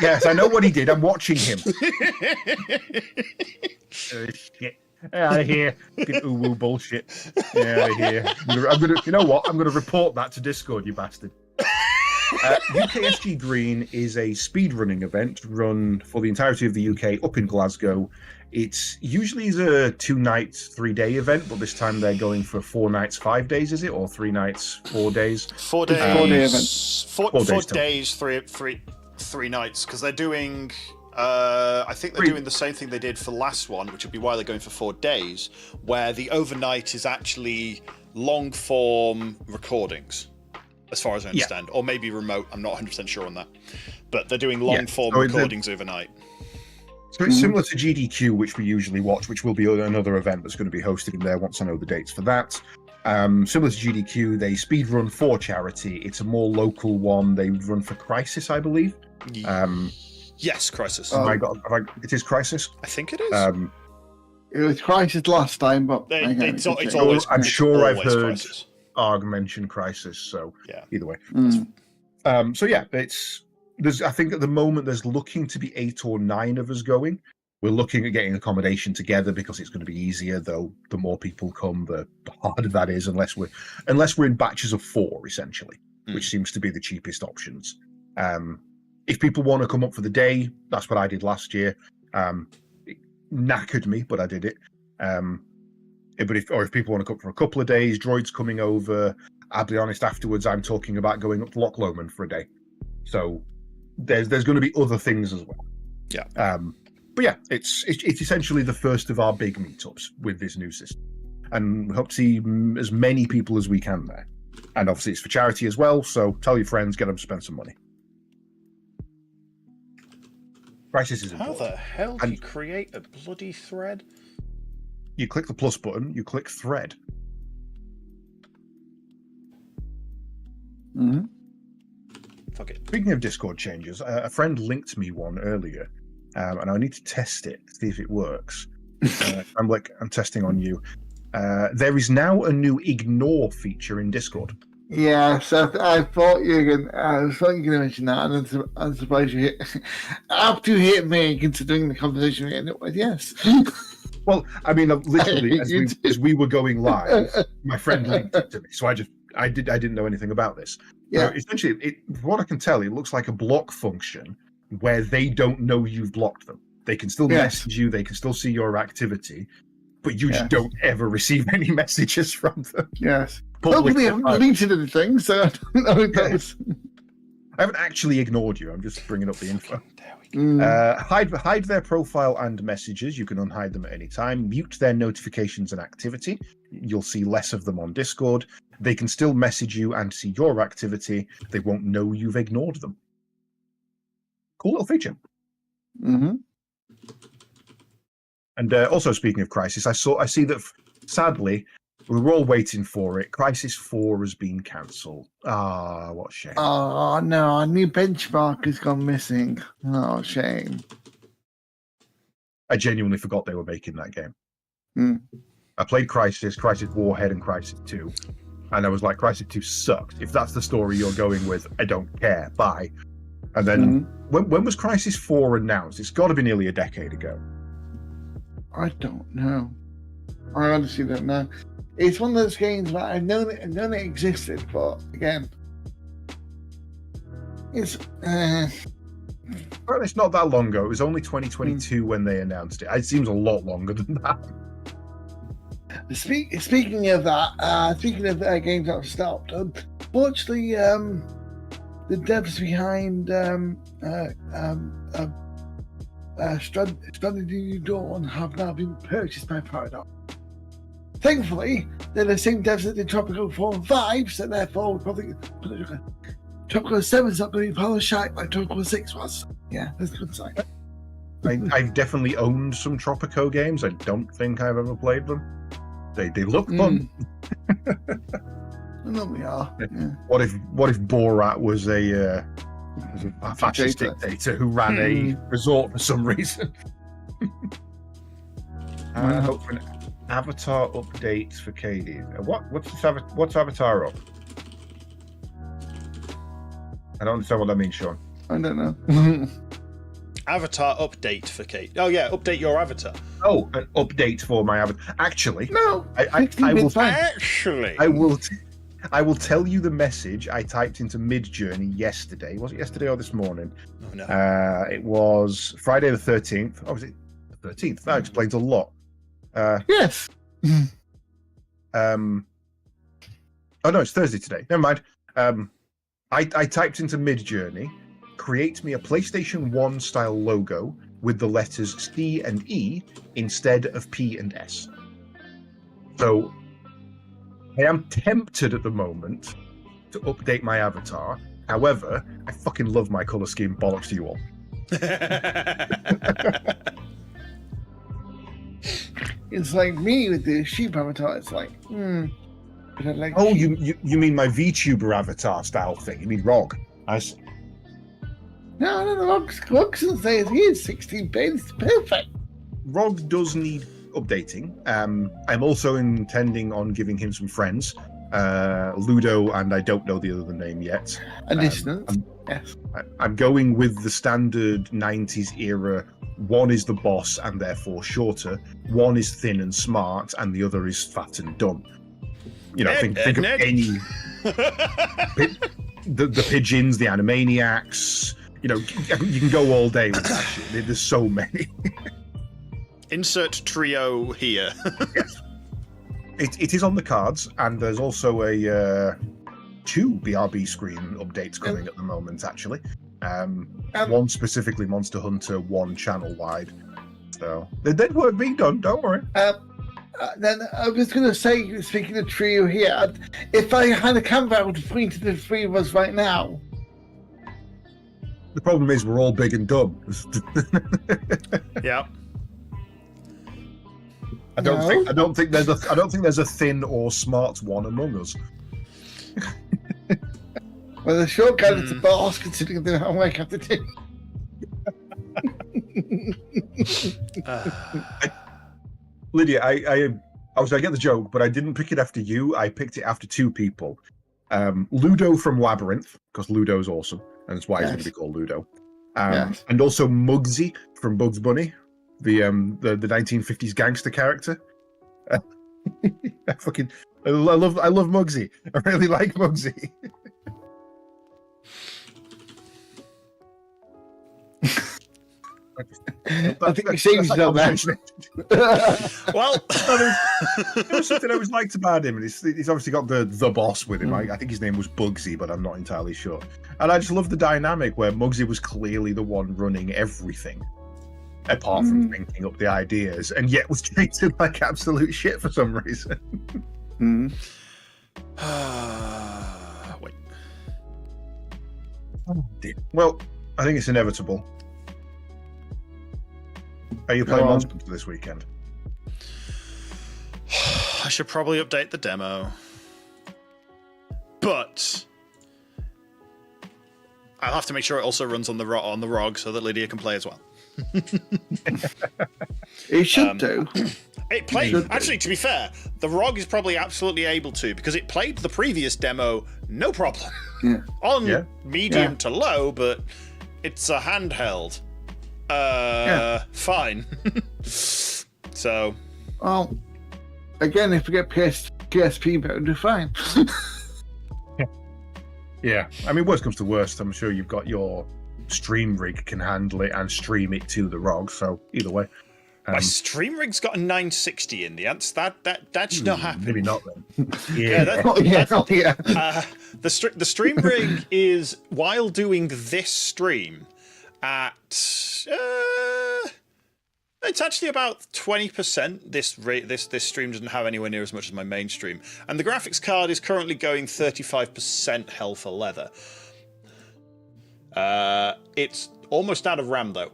Yes, I know what he did. I'm watching him. Shit. Out of here. Ooh bullshit. Get out of here. I'm gonna. You know what? I'm gonna report that to Discord, you bastard. UKSG Green is a speedrunning event run for the entirety of the UK up in Glasgow. It's usually a 2 nights, 3 day event, but this time they're going for 4 nights, 5 days, is it? Or 3 nights, 4 days? 4 days. 4 day event. 4 days, 3 nights, because they're doing. I think they're doing the same thing they did for the last one, which would be why they're going for 4 days, where the overnight is actually long form recordings, as far as I understand, or maybe remote. I'm not 100% sure on that, but they're doing long form recordings overnight. So it's similar to GDQ, which we usually watch, which will be another event that's going to be hosted in there once I know the dates for that. Similar to GDQ, they speed run for charity. It's a more local one. They run for Crisis, I believe. Yes, Crisis. Oh my God, it is Crisis. I think it is. It was Crisis last time, but it's always. I'm sure I've heard Crisis. Arg mention Crisis. So yeah, either way. Mm. So yeah, there's. I think at the moment there's looking to be 8 or 9 of us going. We're looking at getting accommodation together because it's going to be easier. Though the more people come, the harder that is. Unless we're in batches of 4, essentially, which seems to be the cheapest options. If people want to come up for the day, that's what I did last year. It knackered me, but I did it. But if people want to come for a couple of days, Droid's coming over. I'll be honest, afterwards, I'm talking about going up to Loch Lomond for a day. So there's going to be other things as well. Yeah. But yeah, it's essentially the first of our big meetups with this new system, and we hope to see as many people as we can there. And obviously, it's for charity as well. So tell your friends, get them to spend some money. Crisis is important. How the hell do you create a bloody thread? You click the plus button, you click thread. Mm-hmm. Fuck it. Speaking of Discord changes, a friend linked me one earlier, and I need to test it to see if it works. I'm testing on you. There is now a new ignore feature in Discord. Yeah, so I thought you were going to mention that, and I'm surprised you hit. After you hit me, considering the conversation we ended with, yes. Well, I mean, literally, as we were going live, my friend linked it to me, so I didn't know anything about this. Yeah. Essentially, from what I can tell, it looks like a block function where they don't know you've blocked them. They can still message you, they can still see your activity, but you just don't ever receive any messages from them. Yes. Hopefully, I haven't deleted anything, so I don't know if that was. I haven't actually ignored you. I'm just bringing up the info. There we go. Hide their profile and messages. You can unhide them at any time. Mute their notifications and activity. You'll see less of them on Discord. They can still message you and see your activity. They won't know you've ignored them. Cool little feature. Mm-hmm. And also, speaking of Crisis, I see that sadly we were all waiting for it. Crisis 4 has been cancelled. Ah, what a shame. Oh no, our new benchmark has gone missing. Oh, shame. I genuinely forgot they were making that game. Mm. I played Crisis Warhead, and Crisis 2, and I was like, Crisis 2 sucked. If that's the story you're going with, I don't care. Bye. And then when was Crisis 4 announced? It's got to be nearly a decade ago. I don't know. I honestly don't know. It's one of those games that I've known it existed, but again, it's. Well, it's not that long ago. It was only 2022 when they announced it. It seems a lot longer than that. Speaking of that, games that have stopped, unfortunately, the devs behind Stranded in New Dawn have now been purchased by Paradox. Thankfully, they're the same devs that did Tropico 4 and 5, so therefore probably Tropico 7 is not going to be polished shite like Tropico 6 was. Yeah, that's a good sign. I've definitely owned some Tropico games. I don't think I've ever played them. They look fun. No, we are. Yeah. What if Borat was a fascist dictator who ran a resort for some reason? Hope for an Avatar update for Caedes. What's Avatar up? I don't understand what that means, Sean. I don't know. Avatar update for Kate. Oh yeah, update your avatar. Oh, an update for my avatar. Actually, no. I will. Actually, I will tell you the message I typed into Midjourney yesterday. Was it yesterday or this morning? Oh no. It was Friday the 13th. Oh, was it the 13th? That explains a lot. Yes. Oh no, it's Thursday today. Never mind. I typed into Midjourney, create me a PlayStation 1 style logo with the letters C and E instead of P and S. So I am tempted at the moment to update my avatar. However, I fucking love my colour scheme. Bollocks to you all. It's like me with the sheep avatar. It's like, But I like oh, you mean my VTuber avatar style thing? You mean ROG? I see. No, ROG can say he is 16 bit. It's perfect. ROG does need updating. I'm also intending on giving him some friends. Ludo and I don't know the other name yet. Yes. I'm going with the standard 90s era. One is the boss and therefore shorter. One is thin and smart, and the other is fat and dumb. You know, think of any the pigeons, the Animaniacs. You know, you can go all day with that shit. There's so many. Insert trio here. Yes. It is on the cards, and there's also a 2 BRB screen updates coming at the moment, actually. One specifically Monster Hunter, one channel wide. So there's work being done, don't worry. Then I was going to say, speaking of trio here, if I had a camera, I would point to the three of us right now. The problem is we're all big and dumb. Yeah. I don't think there's a thin or smart one among us. Well, the short guy is the boss, considering the homework I have to do. Lydia, I was going to get the joke, but I didn't pick it after you. I picked it after 2 people. Ludo from Labyrinth, because Ludo's awesome, and that's why he's going to be called Ludo. And also Muggsy from Bugs Bunny, the 1950s gangster character. I love Muggsy. I really like Muggsy. I think he seems so bad. Well, there was something I always liked about him, and he's obviously got the boss with him. I think his name was Bugsy, but I'm not entirely sure. And I just love the dynamic where Muggsy was clearly the one running everything, apart from thinking up the ideas, and yet was treated like absolute shit for some reason. Wait. Oh, dear. Well, I think it's inevitable. Are you playing Monster Hunter this weekend? I should probably update the demo, but I'll have to make sure it also runs on the ROG so that Lydia can play as well. It should do. It played. Actually, to be fair, the ROG is probably absolutely able to, because it played the previous demo no problem on medium to low, but it's a handheld. Fine. So. Well, again, if we get PSP mode, we're fine. Yeah, I mean, worst comes to worst, I'm sure you've got your stream rig can handle it and stream it to the ROG. So either way, my stream rig's got a 960 in the ants. That should not happen. Maybe not then. The stream rig is, while doing this stream, at it's actually about 20%. This stream doesn't have anywhere near as much as my main stream, and the graphics card is currently going 35% hell for leather. It's almost out of RAM though.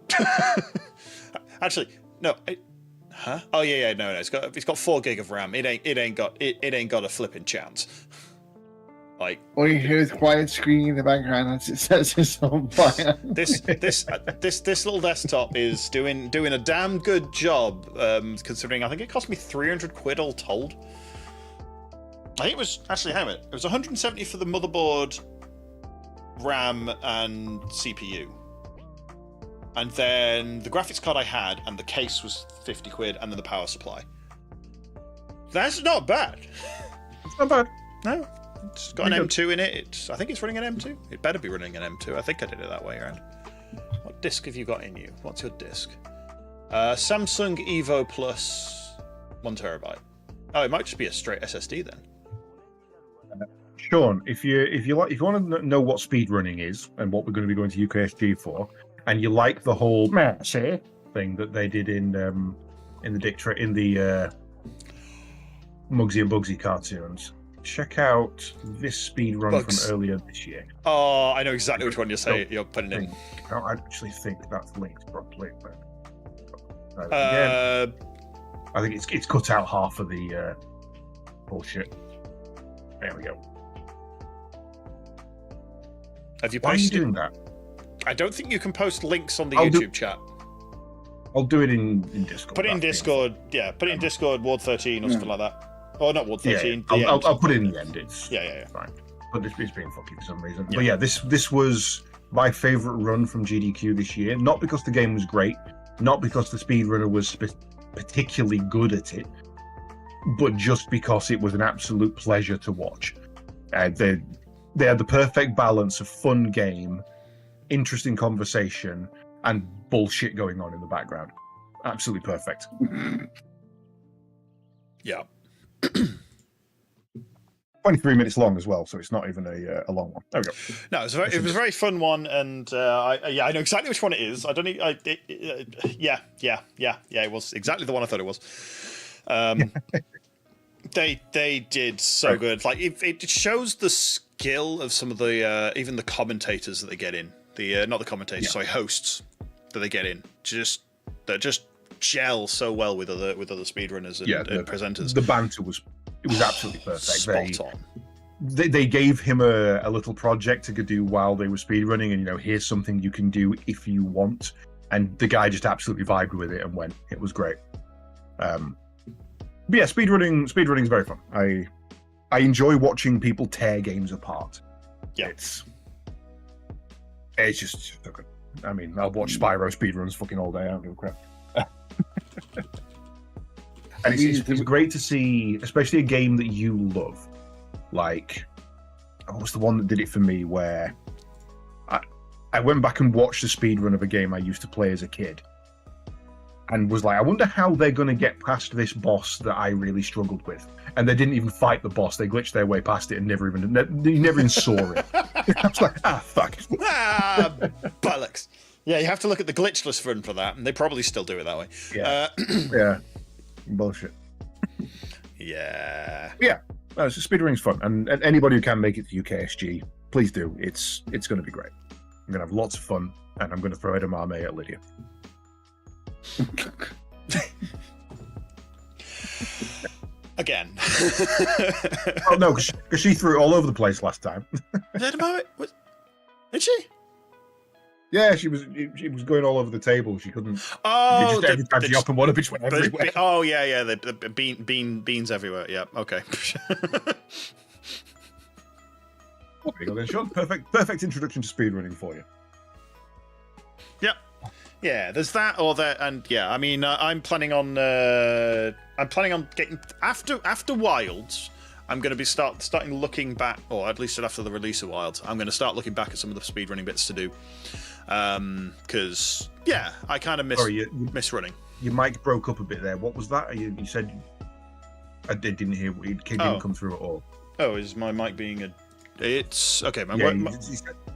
Actually, no. Huh? Oh yeah, no. It's got 4 gig of RAM. It ain't got a flipping chance. Like, all you hear is quiet screaming in the background as it says it's on fire. This little desktop is doing a damn good job, considering I think it cost me 300 quid all told. I think it was actually how much? It was 170 for the motherboard, RAM, and CPU. And then the graphics card I had and the case was 50 quid, and then the power supply. That's not bad. It's not bad. No. It's got an M2 in it. I think it's running an M2. It better be running an M2. I think I did it that way around. What disc have you got in you? What's your disc? Samsung Evo Plus 1 terabyte. Oh, it might just be a straight SSD then. Sean, if you want to know what speedrunning is and what we're going to be going to UKSG for, and you like the whole thing that they did in the Muggsy and Bugsy cartoons, check out this speedrun from earlier this year. Oh, I know exactly which one you're putting in. I don't actually think that's linked properly. But, I think it's cut out half of the bullshit. There we go. Have you posted? Why are you doing that? I don't think you can post links on the YouTube chat. I'll do it in Discord. Put it in Discord, yeah. Put it in Discord, Ward 13 or something like that. Or not Ward 13. Yeah. I'll put it in the end. It's yeah. Fine. But it's being fucky for some reason. Yeah. But yeah, this was my favourite run from GDQ this year. Not because the game was great, not because the speedrunner was particularly good at it, but just because it was an absolute pleasure to watch. They had the perfect balance of fun game, interesting conversation, and bullshit going on in the background. Absolutely perfect. Yeah. 23 minutes long as well, so it's not even a long one. There we go. No, it was a very fun one, and I know exactly which one it is. I don't need. Yeah. It was exactly the one I thought it was. They did so good. Like it shows the skill of some of the even the commentators that they get in. Not the commentators, sorry, hosts that they get in. That just gel so well with other speedrunners and presenters. The banter was absolutely perfect. Spot on. They gave him a little project to do while they were speedrunning, and here's something you can do if you want. And the guy just absolutely vibed with it and went. It was great. But yeah, speedrunning is very fun. I enjoy watching people tear games apart. Yeah, it's just so good. I mean, I'll watch Spyro speedruns fucking all day. I don't give a crap. And it's great to see, especially a game that you love. Like, what was the one that did it for me? Where I went back and watched a speedrun of a game I used to play as a kid, and was like, I wonder how they're going to get past this boss that I really struggled with. And they didn't even fight the boss; they glitched their way past it and never even saw it. I was like, fuck. Bollocks. Yeah, you have to look at the glitchless run for that, and they probably still do it that way. Yeah, yeah, bullshit. Yeah. So speedrunning's fun, and anybody who can make it to UKSG, please do. It's going to be great. I'm going to have lots of fun, and I'm going to throw edamame at Lydia. Again. Oh no, because she threw it all over the place last time. Edamame? Did she? Yeah, she was going all over the table. She couldn't. Oh, every time she opened one up, it went everywhere. Oh yeah, the beans everywhere. Yeah, okay. There you go then, Sean. Perfect introduction to speedrunning for you. Yep. Yeah, there's that or that, and yeah, I mean, I'm planning on getting after Wilds. I'm going to be starting looking back, or at least after the release of Wilds, I'm going to start looking back at some of the speedrunning bits to do. Because I kind of miss running. Your mic broke up a bit there. What was that? You said I didn't hear. It didn't come through at all. Oh, is my mic being a? It's okay.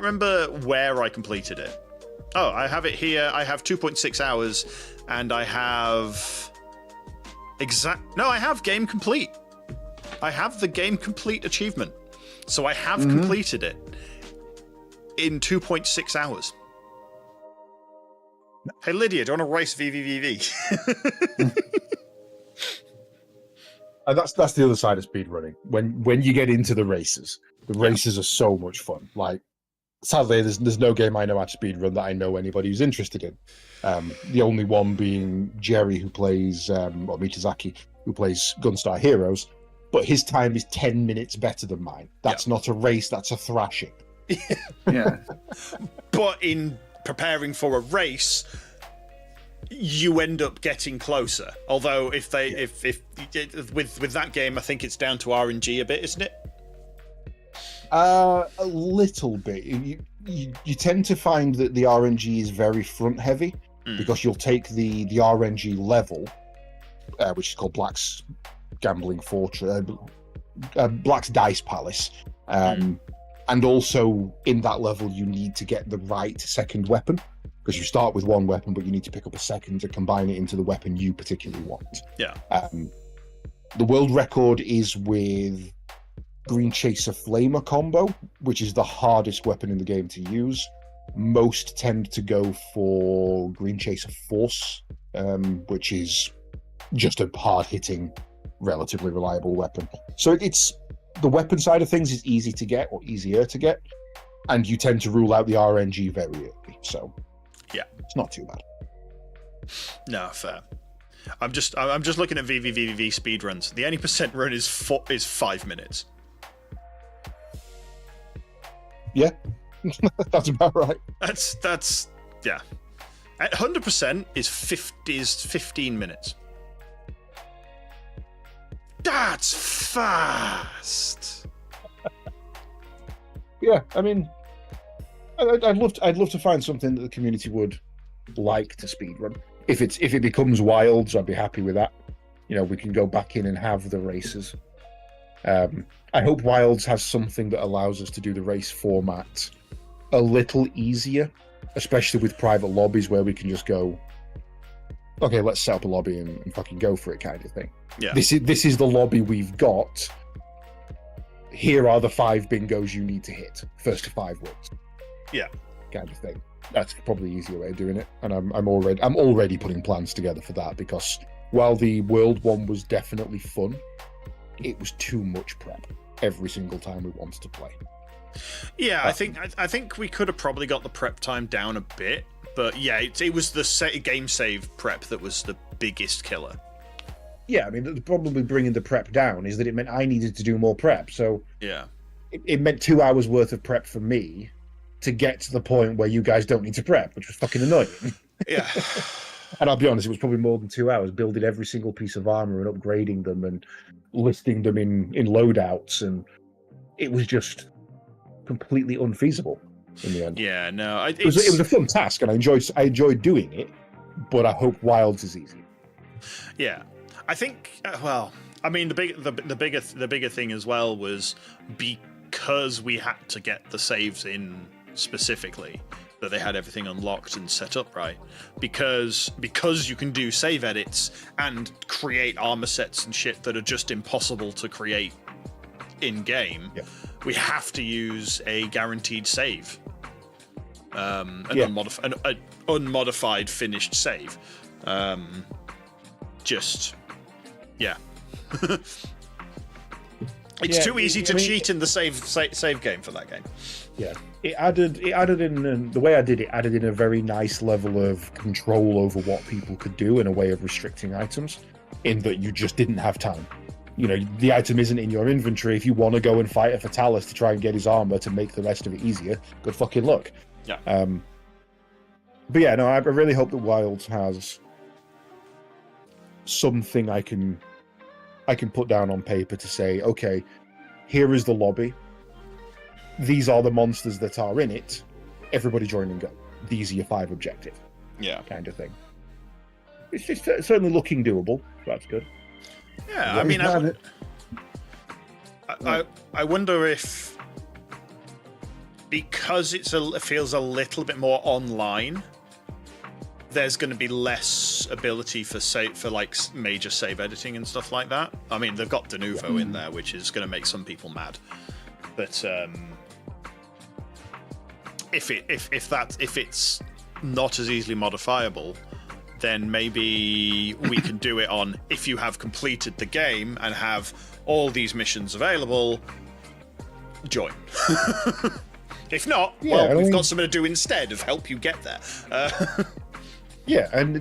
can't remember where I completed it. Oh, I have it here. I have 2.6 hours, and I have No, I have game complete. I have the game complete achievement, so I have completed it in 2.6 hours. Hey Lydia, do you want to race VVVV? And that's the other side of speedrunning. When you get into the races are so much fun. Like, sadly, there's no game I know how to speedrun that I know anybody who's interested in. The only one being Jerry, who plays, or Miyazaki, who plays Gunstar Heroes, but his time is 10 minutes better than mine. That's not a race, that's a thrashing. Yeah. But in preparing for a race, you end up getting closer. Although if with that game, I think it's down to RNG a bit, isn't it? A little bit. You tend to find that the RNG is very front heavy because you'll take the RNG level, which is called Black's Gambling Fortress, Black's Dice Palace, and also in that level you need to get the right second weapon, because you start with one weapon but you need to pick up a second to combine it into the weapon you particularly want. The world record is with Green Chaser Flamer combo, which is the hardest weapon in the game to use. Most tend to go for Green Chaser Force, which is just a hard-hitting, relatively reliable weapon. So it's the weapon side of things is easy to get, or easier to get, and you tend to rule out the RNG very early. So it's not too bad. No, fair. I'm just looking at VVVV speedruns. The any percent run is 5 minutes. Yeah, that's about right. That's yeah. 100% is 15 minutes. That's fast. Yeah, I mean, I'd love to find something that the community would like to speedrun. If it becomes Wilds, I'd be happy with that. You know, we can go back in and have the races. I hope Wilds has something that allows us to do the race format a little easier, especially with private lobbies where we can just go, okay, let's set up a lobby and fucking go for it, kind of thing. Yeah. This is the lobby we've got. Here are the 5 bingos you need to hit. First to 5 wins. Yeah. Kind of thing. That's probably the easier way of doing it. And I'm already putting plans together for that, because while the world one was definitely fun, it was too much prep every single time we wanted to play. Yeah, I think we could have probably got the prep time down a bit, but yeah, it was the game save prep that was the biggest killer. Yeah, I mean, the problem with bringing the prep down is that it meant I needed to do more prep. So yeah, it meant 2 hours worth of prep for me to get to the point where you guys don't need to prep, which was fucking annoying. Yeah. And I'll be honest, it was probably more than 2 hours building every single piece of armor and upgrading them and listing them in loadouts, and it was just completely unfeasible in the end. Yeah, no, it was a fun task, and I enjoyed doing it, but I hope Wilds is easy. Yeah, I think. Well, I mean, the bigger thing as well was because we had to get the saves in specifically, that they had everything unlocked and set up right, because you can do save edits and create armor sets and shit that are just impossible to create in game. Yeah. We have to use a guaranteed save, an unmodified finished save. It's too easy to cheat in the save game for that game. Yeah, it added in the way I did it added in a very nice level of control over what people could do and a way of restricting items, in that you just didn't have time. You know, the item isn't in your inventory. If you want to go and fight a Fatalis to try and get his armor to make the rest of it easier, good fucking luck. Yeah. But yeah, no, I really hope that Wilds has something I can put down on paper to say, okay, here is the lobby. These are the monsters that are in it. Everybody join and go. These are your 5 objectives. Yeah. Kind of thing. It's just certainly looking doable. That's good. Yeah, I mean, I wonder if, because it feels a little bit more online, there's going to be less ability for like major save editing and stuff like that. I mean, they've got Denuvo in there, which is going to make some people mad. But if it's not as easily modifiable, then maybe we can do it on if you have completed the game and have all these missions available, join. If not, we've got something to do instead of help you get there. Yeah, and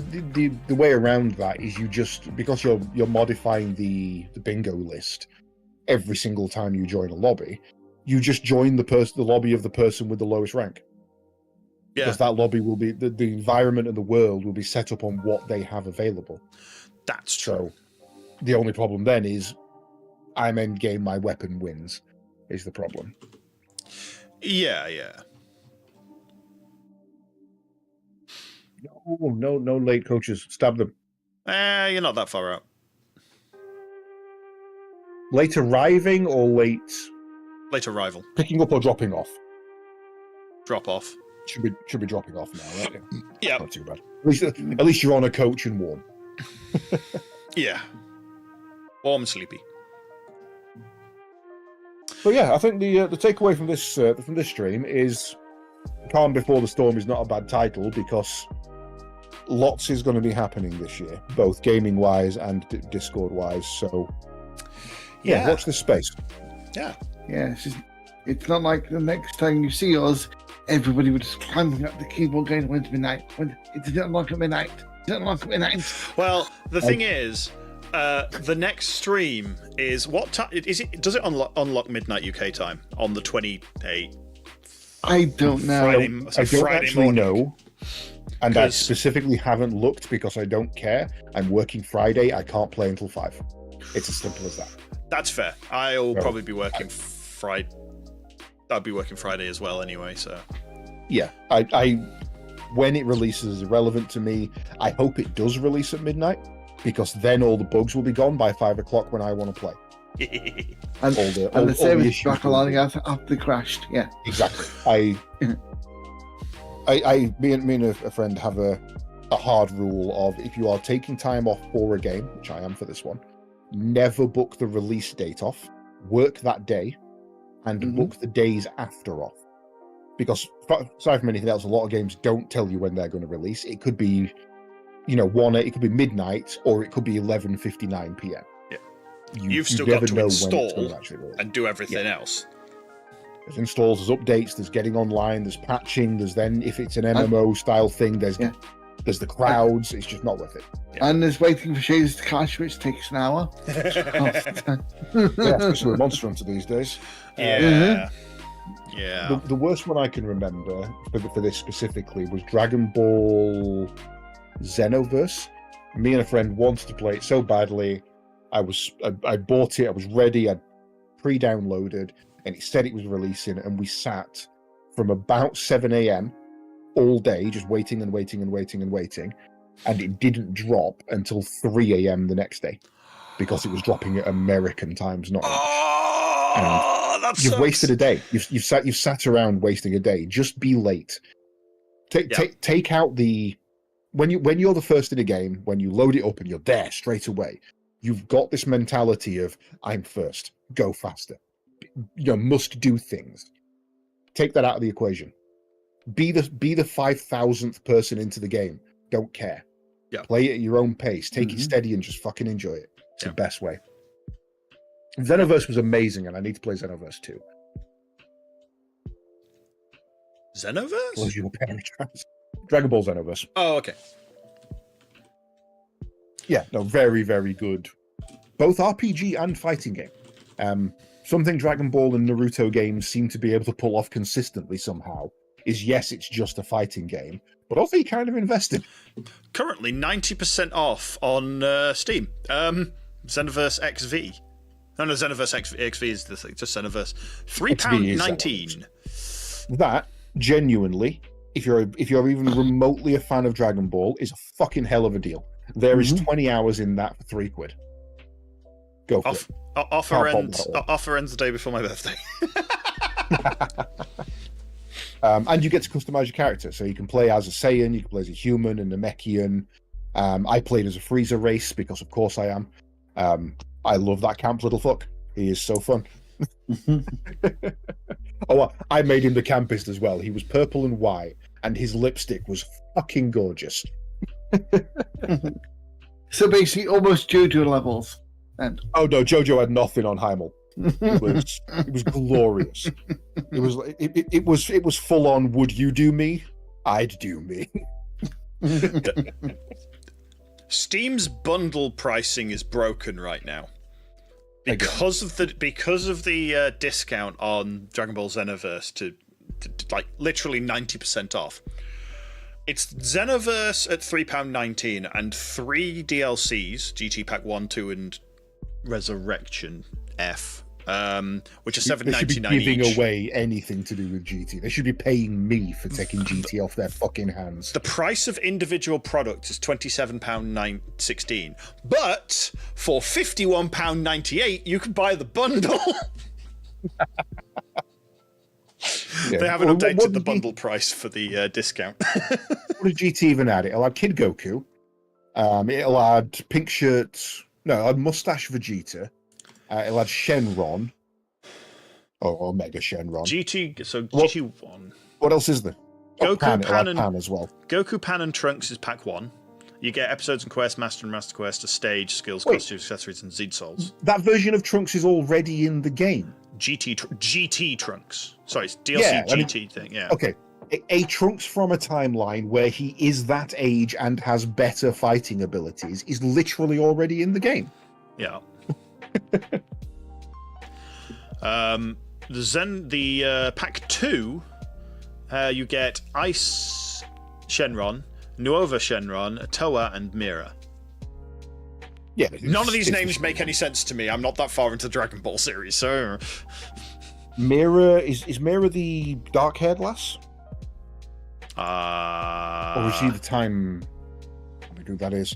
the way around that is you just, because you're modifying the bingo list every single time you join a lobby, you just join the lobby of the person with the lowest rank. Yeah. Because that lobby will be, the environment and the world will be set up on what they have available. That's true. So the only problem then is I'm endgame, my weapon wins, is the problem. Yeah. No late coaches. Stab them. You're not that far out. Late arriving or late arrival. picking up or dropping off? Drop off. Should be dropping off now, right? Yeah. Not too bad. At least you're on a coach and warm. Yeah. Warm and sleepy. But yeah, I think the takeaway from this stream is Calm Before the Storm is not a bad title, because lots is going to be happening this year, both gaming wise and Discord wise. So yeah, watch this space. Yeah. Yeah, it's not like the next time you see us, everybody was just climbing up the keyboard going, when's midnight? When it didn't unlock at midnight. Well, the thing is, the next stream is what time? Is it? Does it unlock midnight UK time on the 28th? I don't know. I don't actually know, and I specifically haven't looked because I don't care. I'm working Friday. I can't play until 5. It's as simple as that. That's fair. I'll probably be working Friday. I'll be working Friday as well anyway. So yeah, I when it releases is irrelevant to me. I hope it does release at midnight, because then all the bugs will be gone by 5 o'clock when I want to play. And the service back along after crashed. Yeah, exactly. Me and a friend have a hard rule of, if you are taking time off for a game, which I am for this one, never book the release date off. Work that day and book the days after off. Because aside from anything else, a lot of games don't tell you when they're going to release. It could be, it could be midnight, or it could be 11:59 p.m. Yeah, you've still got to install and do everything Yeah. else. There's installs, there's updates, there's getting online, there's patching, there's then, if it's an MMO style thing, there's the crowds. It's just not worth it. Yeah. And there's waiting for shades to cash, which takes an hour. Yeah, especially with Monster Hunter these days. Yeah. The worst one I can remember for this specifically was Dragon Ball Xenoverse. Me and a friend wanted to play it so badly. I bought it, I was ready, I'd pre-downloaded, and it said it was releasing, and we sat from about 7 a.m. all day just waiting, and it didn't drop until 3 a.m. the next day, because it was dropping at American times, not you've wasted a day. You've sat around wasting a day. Just be late. Take out the when you're the first in a game, when you load it up and you're there straight away, you've got this mentality of, I'm first, go faster, must do things. Take that out of the equation. Be the 5,000th person into the game. Don't care. Yeah. Play it at your own pace. Take it steady and just fucking enjoy it. It's the best way. Xenoverse was amazing, and I need to play Xenoverse 2. Xenoverse? Dragon Ball Xenoverse. Oh, okay. Yeah, no, very, very good. Both RPG and fighting game. Something Dragon Ball and Naruto games seem to be able to pull off consistently somehow is, yes, it's just a fighting game, but also you kind of invested. Currently 90% off on Steam. Xenoverse XV. No, Xenoverse XV is the thing, just Xenoverse. £3.19. That, genuinely, if you're even remotely a fan of Dragon Ball, is a fucking hell of a deal. There is 20 hours in that for £3. Go for it. Offer ends the day before my birthday. And you get to customize your character, so you can play as a Saiyan, you can play as a human, and a Namekian. I played as a Frieza race because, of course, I am. I love that camp little fuck. He is so fun. I made him the campist as well. He was purple and white, and his lipstick was fucking gorgeous. So basically, almost JoJo levels. And Oh no, Jojo had nothing on Heimel. It was glorious. It was full on. Would you do me? I'd do me. Steam's bundle pricing is broken right now because of the discount on Dragon Ball Xenoverse to like literally 90% off. It's Xenoverse at £3.19 and 3 DLCs: GT Pack 1, 2, and Resurrection F, which are $7.99 They should be giving each. away anything to do with GT. They should be paying me for taking GT off their fucking hands. The price of individual products is £27.16, but for £51.98 you can buy the bundle. Yeah. They haven't What updated the did bundle price for the discount. What did GT even add? It'll add Kid Goku. It'll add pink shirts. No, it'll add mustache Vegeta. It'll add Shenron. Or Mega Shenron. GT1. What else is there? Goku, Pan, Pan, and Pan as well. Goku, Pan, and Trunks is pack 1. You get episodes and quests, Master and Master Quest, a stage, skills, Wait. costumes, accessories, and Zed Souls. That version of Trunks is already in the game. GT Trunks. Sorry, it's DLC Yeah, I mean- GT thing, yeah. Okay, a Trunks from a timeline where he is that age and has better fighting abilities is literally already in the game. Yeah. The pack 2, you get Ice Shenron, Nuova Shenron, Toa, and Mira. Yeah, None of these it's- names make any sense to me. I'm not that far into the Dragon Ball series, so Mira is Mira the dark-haired lass, or is she the time? Let me who that is.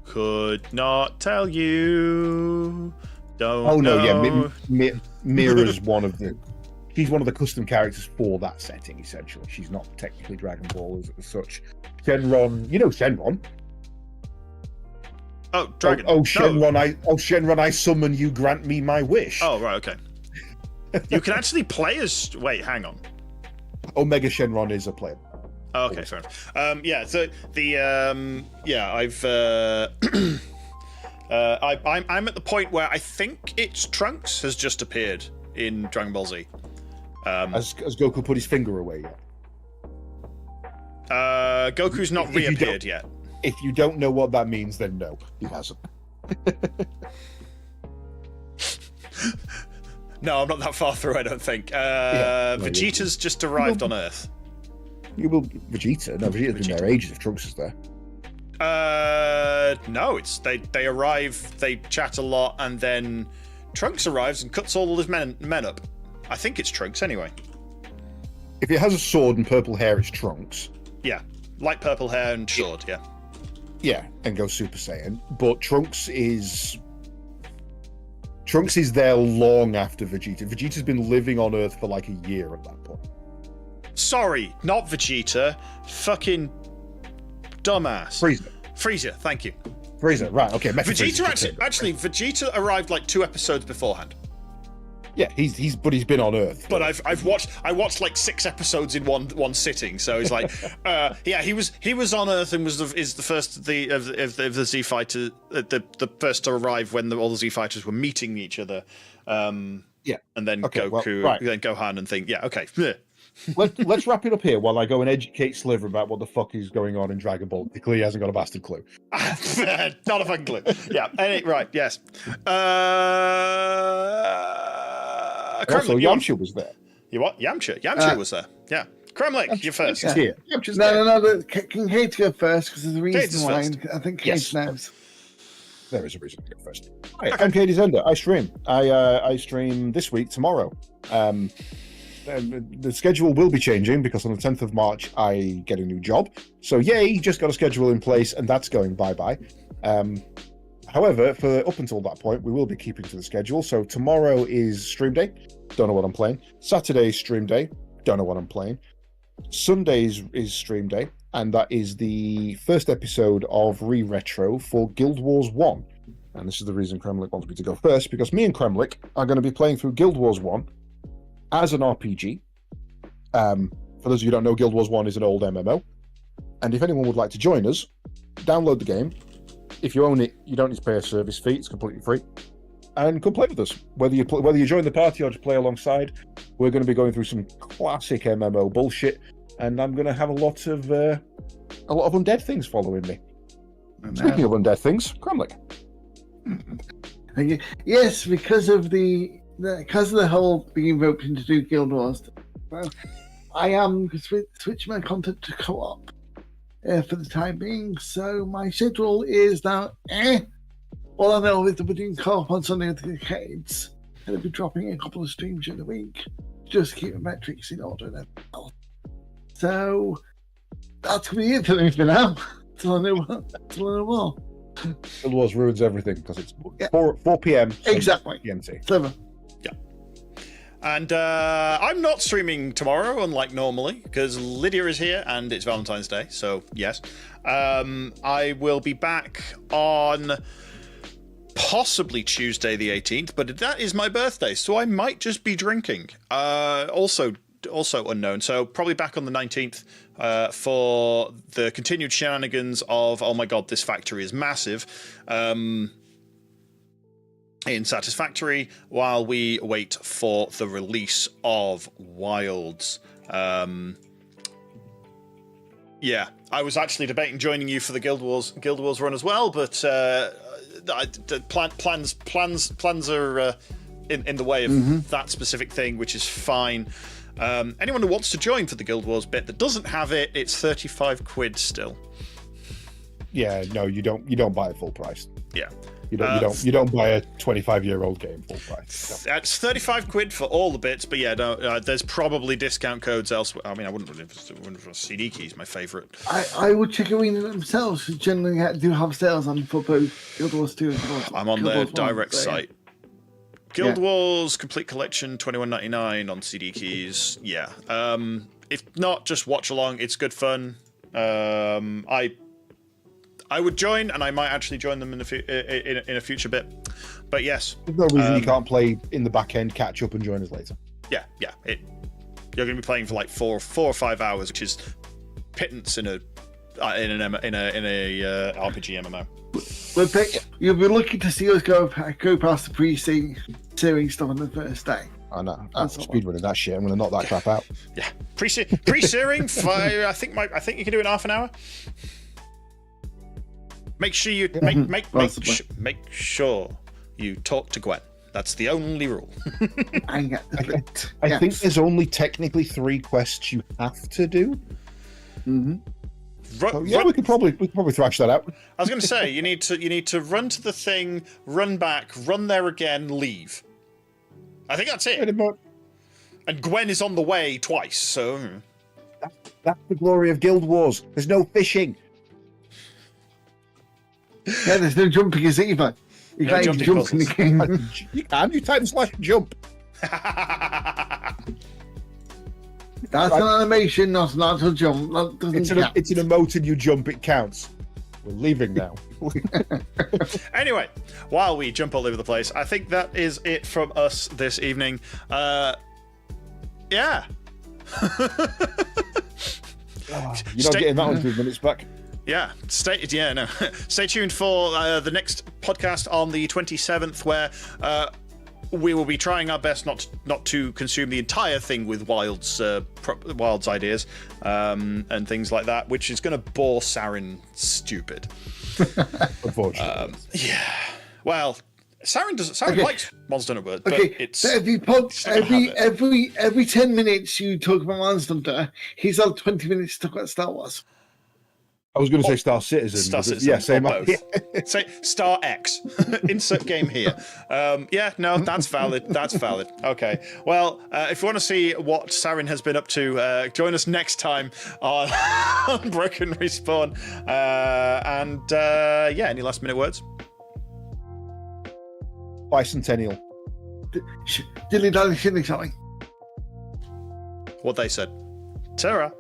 could not tell you. Don't Oh no, know. yeah, Mira's one of the. She's one of the custom characters for that setting. Essentially, she's not technically Dragon Ball as such. Shenron, you know Shenron. Oh, Dragon. Oh, No. Shenron, I summon you, grant me my wish. Oh, right, okay. You can actually play as. Wait, hang on. Omega Shenron is a player. Oh, okay, fair enough. Yeah, so the I'm at the point where I think it's Trunks has just appeared in Dragon Ball Z. Has Goku put his finger away yet? Goku's not If you reappeared yet. If you don't know what that means, then no, he hasn't. No, I'm not that far through, I don't think. Yeah, no, Vegeta's just arrived on Earth. You will Vegeta. No, Vegeta's been there ages if Trunks is there. No, it's they arrive, they chat a lot, and then Trunks arrives and cuts all of his men up. I think it's Trunks anyway. If it has a sword and purple hair, it's Trunks. Yeah, light purple hair and sword. Yeah. Yeah, and goes Super Saiyan. But Trunks is there long after Vegeta. Vegeta's been living on Earth for like a year at that point. Sorry, not Vegeta. Fucking dumbass. Frieza, thank you. Frieza, right? Okay. Vegeta actually, Vegeta arrived like 2 episodes beforehand. Yeah, he's been on Earth. But I watched like 6 episodes in one sitting. So he's like, yeah, he was on Earth and is the first of the Z fighter, the first to arrive when all the Z fighters were meeting each other. Yeah, and then okay, Goku, well, right. then Gohan, and think, yeah, okay. Yeah. Let's wrap it up here while I go and educate Sliver about what the fuck is going on in Dragon Ball. He clearly hasn't got a bastard clue. Not a fucking clue. Yeah. Right. Yes. Also, Kremlik, Yamcha was there. You what? Yamcha was there. Yeah. Kremlik, you're first. He's here. No. Can Kate go first? Because there's a reason why. first. I think Kate Yes. knows. There is a reason to go first. Hi, I'm CaedesEnder. I stream. I stream this week, tomorrow. The schedule will be changing because on the 10th of March I get a new job. So yay, just got a schedule in place and that's going bye-bye. However, for up until that point, we will be keeping to the schedule. So tomorrow is stream day. Don't know what I'm playing. Saturday is stream day. Don't know what I'm playing. Sundays is stream day. And that is the first episode of Re-Retro for Guild Wars 1. And this is the reason Kremlik wants me to go first, because me and Kremlik are going to be playing through Guild Wars 1 as an RPG. For those of you who don't know, Guild Wars 1 is an old MMO. And if anyone would like to join us, download the game. If you own it, you don't need to pay a service fee. It's completely free. And come play with us. Whether you join the party or just play alongside, we're going to be going through some classic MMO bullshit, and I'm going to have a lot of undead things following me. Speaking of undead things, Kremlik. Yes, because of the whole being roped into do Guild Wars. Well, I am switching my content to co-op for the time being. So my schedule is now. All I know is that we're doing co-op on Sunday with the Caedes, and I'll be dropping a couple of streams in the week just to keep the metrics in order. And everything else. So that's gonna be it for me for now. Till I know more. Guild Wars ruins everything because it's 4 p.m. Exactly. GMT. Sliver. Yeah. And I'm not streaming tomorrow, unlike normally, because Lydia is here and it's Valentine's Day. So yes, I will be back on possibly Tuesday the 18th, but that is my birthday, so I might just be drinking. Also unknown. So probably back on the 19th for the continued shenanigans of, oh my god, this factory is massive, in Satisfactory, while we wait for the release of Wilds. Yeah, I was actually debating joining you for the Guild Wars run as well, but plans are in the way of that specific thing, which is fine. Anyone who wants to join for the Guild Wars bit that doesn't have it, it's 35 quid still. Yeah, no, you don't buy it full price. Yeah. You don't buy a 25-year-old game full price. No. It's 35 quid for all the bits, but yeah, no, there's probably discount codes elsewhere. I mean, I wouldn't have CD keys, my favourite. I would check Arena themselves, who generally do have sales on for both Guild Wars 2 and Guild Wars. I'm on their direct site. Yeah. Guild Wars Complete Collection, $21.99 on CD keys. Yeah. If not, just watch along. It's good fun. I would join, and I might actually join them in a future bit. But yes, there's no reason you can't play in the back end, catch up, and join us later. Yeah. You're going to be playing for like 4 or 5 hours, which is pittance in a RPG MMO. You'll be lucky to see us go past the pre-series stuff on the first day. I know. I'm speedrunning that shit. I'm going to knock that crap out. Yeah, pre-searing. I think you can do it in half an hour. Make sure you make sure you talk to Gwen. That's the only rule. I think there's only technically 3 quests you have to do. Mm-hmm. We could probably thrash that out. I was going to say you need to run to the thing, run back, run there again, leave. I think that's it. And Gwen is on the way twice, so that's the glory of Guild Wars. There's no fishing. Yeah, there's no jumping as either. You can't even jump in the game. You can. You type / jump. That's an animation, not a jump. It's an emote and you jump, it counts. We're leaving now. Anyway, while we jump all over the place, I think that is it from us this evening. Yeah. You're not getting that on 2 minutes back. Yeah, stay tuned for the next podcast on the 27th, where we will be trying our best not to consume the entire thing with Wild's ideas and things like that, which is going to bore Sarin stupid. Unfortunately. Yeah. Well, Sarin likes Monster Hunter World, but it's every 10 minutes you talk about Monster Hunter, he's had 20 minutes to talk about Star Wars. I was going to say Star Citizen. Star Citizen. Yeah, same. Say Star X. Insert game here. That's valid. That's valid. Okay. Well, if you want to see what Sarin has been up to, join us next time on Broken Respawn. Any last minute words? Bicentennial. Dilly dally shilly shally. What they said. Tara.